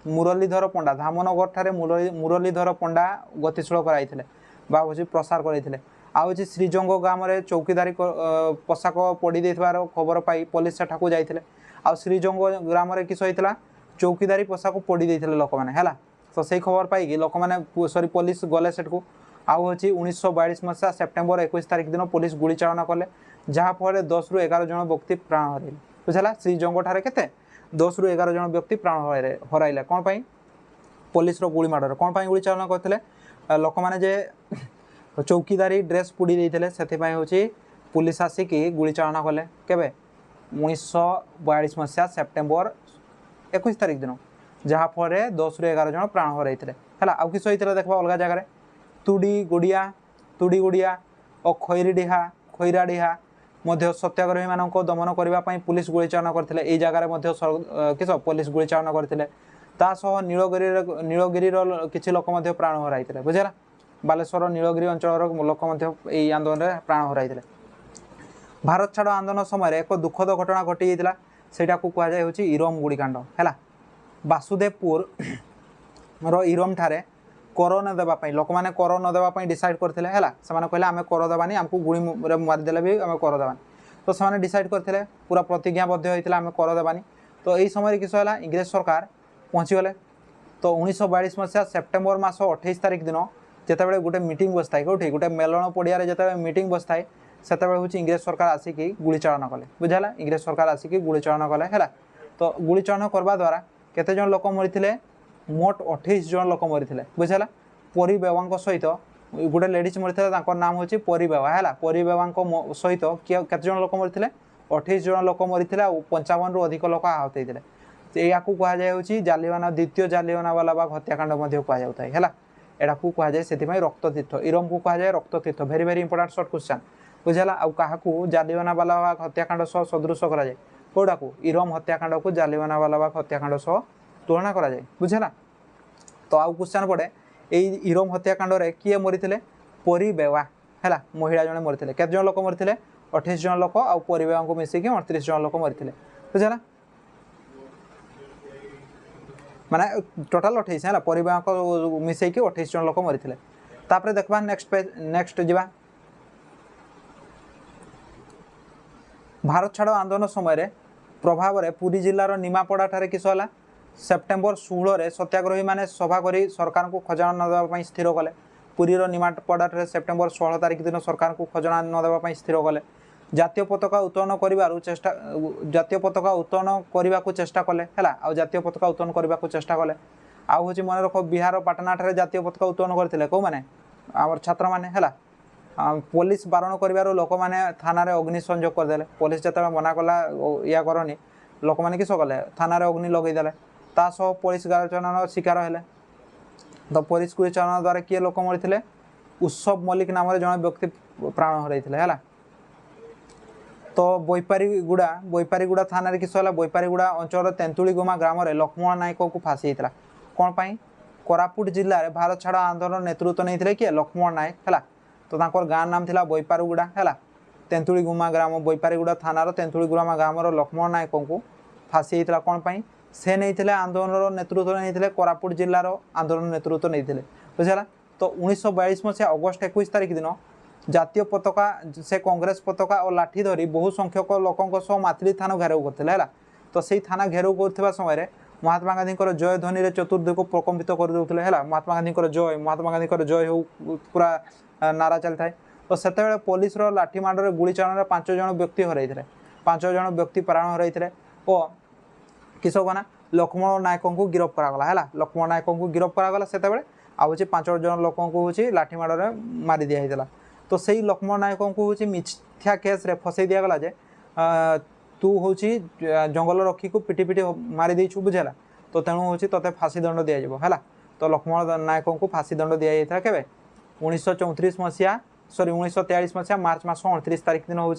मुरलीधर पंडा धामनगर ठारे मुरलीधर पंडा गतिशील कराइथिले बा हूँ प्रसार करते आउ श्रीजंग ग्राम में चौकीदारी पोशाक पड़ी देथिबार खबर पाई पुलिस सेठाकू जाइथिले आउ श्रीजंग ग्राम में किस होता चौकीदारी पोशाक पड़ी देथिले लोक मैंने है। तो सही खबर पाई लोक मैंने सॉरी पुलिस गले सेठू आउ हूँ 1942 मसीहा सेप्टेम्बर 21 तारिख दिन पुलिस गुड़ी चालना कले जहाँफल 10 रु 11 जन व्यक्ति प्राण हरइले बुझेगा। श्रीजंग ठारे केते 10 रु 11 जन व्यक्ति प्राण हरइले कौन पाई पुलिस गुड़ी माड़े कौन पाई गुड़ी चालना करते लोक मैंने जे चौकीदारी ड्रेस पुड़ी देते से हूँ पुलिस आसिक गुड़ी चालना कले केवे 1942 मसीहा सेप्टेम्बर 21 तारिख दिन जहाँफल 10 रु 11 जन प्राण हरइले है। आउ किस होता देखा अलग जगह तुड़ी गुड़िया और खैरीडीहा खैराडीहा सत्याग्रही मान दमन करने पुलिस गुड़ी चालना करते यही जगार किस पुलिस गुड़ी चालना करते नीलगिरी किसी लोक प्राण हरइले बुझेगा। बालेश्वर नीलगिरी अंचल लोक आंदोलन में प्राण हरइले। भारत छाड़ आंदोलन समय एक दुखद घटना घटी जाता से कहुए इरम गुड़ीकांड है। वासुदेवपुर इरम ठारे कर न देवाई लोक मैंने कर न देवाई डिसाइड करते है से कहले आम कर देवानी आमको गुड़ी मारिदेले भी आम कर देवानी तो से डिसाइड करते पूरा प्रतिज्ञाबद्ध होता आम कर देवानी। तो यही समय किस है इंग्रेज सरकार पहुँचीगले तो 1942 मसीहा सेप्टेम्बर मास 28 तारिख दिन जितेबाला गोटे मीटिंग बसता कौटी गोटे मेलन पड़िया जिते मीटिंग बसता से इंग्रेज सरकार आसिक गुली चालन कले बुझाला इंग्रेज सरकार आसिक गुली चालन कले है तो गुली चालन करवा द्वारा केते जन लोक मरी मोट 28 जन लोक मरी बुझाला परी बेवा सहित गोटे लेडीज मरी नाम हूँ परी बेवा है परी बेवा सहित किए केते जन लोक मरी 28 जन लोक मरी 55 रु अधिक लोक आहत होते या कहुए जालियाना द्वितीय जालियानावाला बाग हत्याकांड कहुए है एटा को कहुए से रक्त तीर्थ इरम को कहुए रक्त तीर्थ भेरी भेरी इंपोर्टेंट शॉर्ट क्वेश्चन बुझाला आउ क्या जालियानावाला बाग हत्याकांड सह सदृश कराए कौटा को इरम हत्याकांड को जालियानावाला बाग हत्याकांड सह तुलना कराए बुझाला तो आउ क्वेश्चन पड़े यही इरम हत्याकांड रे किए मरी परी बेवा है महिला जड़े मरी केते जन लोक मरी 28 जन लोक आउ परी बेवा को मिसिक 38 जन लोक मरी बुझाला माने टोटाल 28 है परी बेवा को मिसेक 28 जन लोक मरी तापर देखबा नेक्स्ट जीवा भारत छाड़ आंदोलन समय प्रभाव में पुरी जिलार निमापड़ा ठारे किस होला सेप्टेम्बर 16 रे सत्याग्रही माने सभा करी सरकार को खजाना न देवा स्थिर कले पुरीर निमापड़ा ठारे सेप्टेम्बर 16 तारिख दिन सरकार को खजाना न देवा स्थिर कले जातीय पताका उत्तोलन करिवारु चेष्टा जातीय पताका उत्तोलन करने को चेष्टा कले है आ जातीय पताका उत्तोलन करने को चेष्टा कले आउ हूँ मन रख बिहार पाटना ठारे जातीय पताका उत्तोलन करते कौ मैंने आम छात्र मैंने है पुलिस बारण कर लोक मैंने थाना अग्नि संजोग करदे पुलिस जो मना कला या करनी लोक मैंने किस कले थाना अग्नि लगेदेले तासह पुलिस गालचरण शिकार है तो पुलिस गुलीचालन द्वारा किए लोक मरी उत्सव मल्लिक नाम जन व्यक्ति प्राण हर है तो बोईपारीगुड़ा थाना किस बोईपारीगुड़ा अंचल तेंतुलीगुमा ग्राम लक्ष्मण नायक को फांसी होता कौन पाई कोरापुट जिले में भारत छाड़ आंदोलन नेतृत्व नहीं किए लक्ष्मण नायक है तो गाँ नाम था बोईपारीगुड़ा है तेंतुलीगुमा ग्राम बोईपारीगुड़ा थानार तेंतुलीगुमा ग्राम लक्ष्मण नायक को फांसी होता कौन पाई से नहीं आंदोलन नेतृत्व नहीं कोरापुट जिलार आंदोलन नेतृत्व नहीं बुझेगा तो 1942 मसीहा अगस्ट 21 तारिख दिन जातीय पताका से कांग्रेस पताका और लाठी धरी बहु संख्यक लोकों मातली थाना घेराव करते है तो से थाना घेराव कर समय महात्मा गांधी जय ध्वनि चतुर्दिग को प्रकम्पित करदे है महात्मा गांधी जय हो पूरा नारा चली था तो से पुलिस लाठी माड़ गुली चालन 5 जन व्यक्ति हर 5 जन व्यक्ति प्राण हर और किस ना लक्ष्मण नायक को गिरफ्त करागला है लक्ष्मण नायक को गिरफ्त करागला से आउ 5 जन लोक लाठी माड़ मारी दिया तो सही लक्ष्मण नायक को हूँ मिथ्या केस रे फसई दिगला जे तू हूँ जंगल रखी को पिटी पिटी मारी देछु बुझेला तो तेणु हूँ ते फांसी दंड दि है तो लक्ष्मण नायक को फांसी दंड दि जाता के 1934 मसीहा सॉरी 1943 मसीहा मार्च मास 29 तारिख दिन हूँ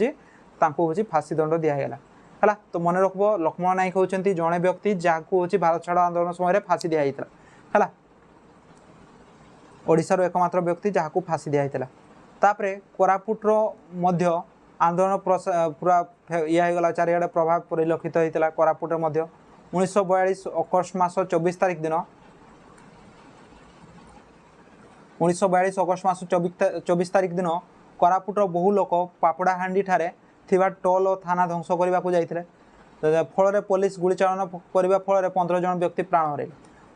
फांसी दंड दिगला है तो मन रखब लक्ष्मण नायक होती जड़े व्यक्ति जहाँ हूँ भारत छाड़ आंदोलन समय फांसी दि जाता है ओडिशार एकमात्र व्यक्ति जहाँ को फांसी दि जाता तापरे कोरापुटर मध्य आंदोलन पूरा या चारिआडे प्रभाव परिलक्षित होता कोरापुट 1942 अगस्ट मास 24 तारिख दिन 1942 अगस्ट मास 24 तारिख दिन कोरापुटर बहु लोक पापड़ाहांडी ठारे थिबा टोल और थाना ध्वंस करने को जाते फल पुलिस गुलीचालन करने फल 15 जन व्यक्ति प्राण हर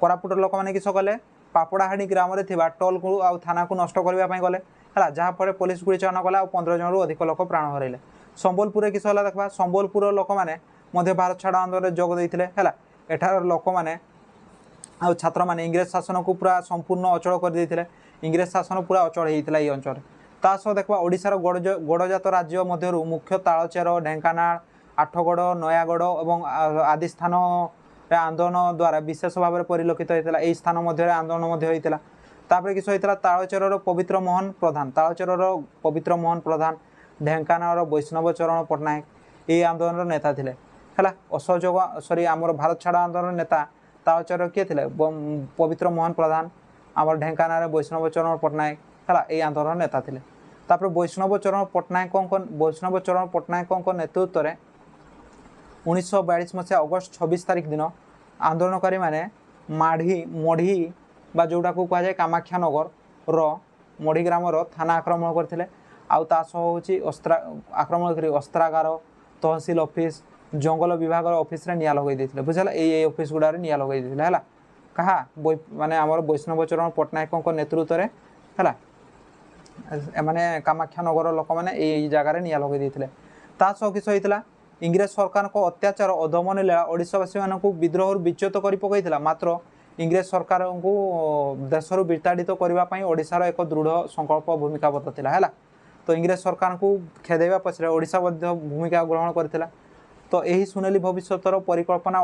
कोरापुटर लोक मैंने किस कले पापड़ाहांडी ग्राम में टोल को आ थाना को नष्ट करने गले है जहाँफल पुलिस गुलीचालन कला 15 जन अधिक लोक प्राण हर संबलपुर किस देखा संबलपुर लोक मैंने भारत छाड़ आंदोलन जोग देते है एठार लोक मैंने आ छात्र मैंने इंग्रेज शासन को पूरा संपूर्ण अचल कर इंग्रेज शासन पूरा अचल होता है अंचल तासह देखा ओडिशार गड़जात राज्य मध्य मुख्य तालचेर ढेंकानाल आठगड़ नयागढ़ और आदि स्थान आंदोलन द्वारा विशेष भाव में परिलक्षित होता है स्थान मध्य आंदोलन होता तापर किस होता तालचेर पवित्र मोहन प्रधान प्रधान ढेंकानाल वैष्णव चरण पट्टनायक ये आंदोलन नेता थे है असहयोग सॉरी आमर भारत छाड़ आंदोलन नेता तालचेर किए थे पवित्र मोहन प्रधान आमर ढेंकानाल वैष्णव चरण पट्टनायक है ये आंदोलन नेता थे तापर वैष्णव चरण पट्टनायक नेतृत्व में 1942 मसीहा अगस्ट 26 तारिख दिन आंदोलनकारी माने मढ़ी बा जोटा को कहुए कामाख्यानगर मढ़ी ग्राम थाना आक्रमण करते आसह हूँ आक्रमण कर अस्त्रागार तहसिल ऑफिस जंगल विभाग ऑफिस रे निया लगे बुझेगा ये ऑफिस गुड़ा निया लगे है कहा माने आमर वैष्णव चरण पट्टनायक नेतृत्व में है एमाने कामाख्यानगर लोक मैंने यही जगार निआ लगे देते किस होता इंग्रेज सरकार को अत्याचार अदमन लीला ओडावासी मानक विद्रोह विच्युत कर पकईला मात्र इंग्रेज सरकार को देश विताड़ित करने ओडार एक दृढ़ संकल्प भूमिकाबद्ध था तो इंग्रेज सरकार को खेदेवा पछरे ओडिशा भूमिका ग्रहण करथिला तो यही सुनेली भविष्यतर परिकल्पना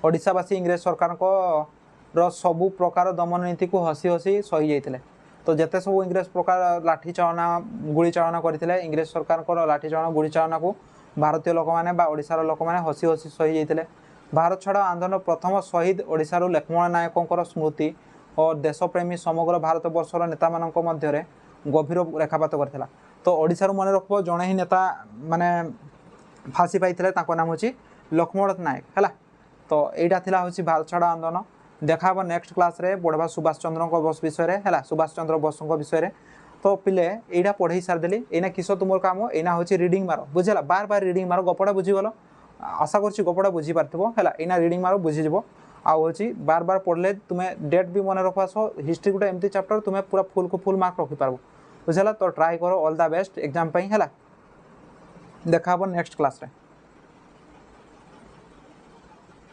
ओडिशावासी इंग्रेज सरकार को सबु प्रकार दमन नीति को हसी हसी सही जाते तो जिते सब इंग्रेज प्रकार लाठी चालना गुड़ी चालना करते इंग्रेज सरकार को लाठी चालना गुड़ी चालना को भारतीय लोक मैंने ओडिशार लोक मैंने हसी हसी सही जाते भारत छाड़ आंदोलन प्रथम शहीद ओडिशार लक्ष्मण नायकों स्मृति और देशप्रेमी समग्र भारत वर्षर नेता मान मध्य गभीर रेखापात करथिला तो ओडिशार मन रख जड़े ही नेता माने फांसी पाई नाम हूँ लक्ष्मण नायक है तो यहाँ थिला हूँ भारत छाड़ आंदोलन देखा नेक्स्ट क्लास रे पढ़वा सुभाष चंद्र बोस विषय है सुभाष चंद्र बोस विषय तो पिले यहाँ पढ़े सारिदेली एना किस तुम काम एना हूँ रिडिंग मार बुझेगा बार बार रिडिंग मार गपटा बुझीगल आशा कर गपटा बुझी पार्थिव है एना रिडिंग मार बुझीज आउ बार बार पढ़ले तुम्हें डेट भी मन रख आस हिस्ट्री गोटे एमती चैप्टर तुम्हें पूरा फुल को फुल मार्क रखिपार बुझेगा तो ट्राई करो ऑल द बेस्ट एग्जाम है देखा नेक्स्ट क्लास रे।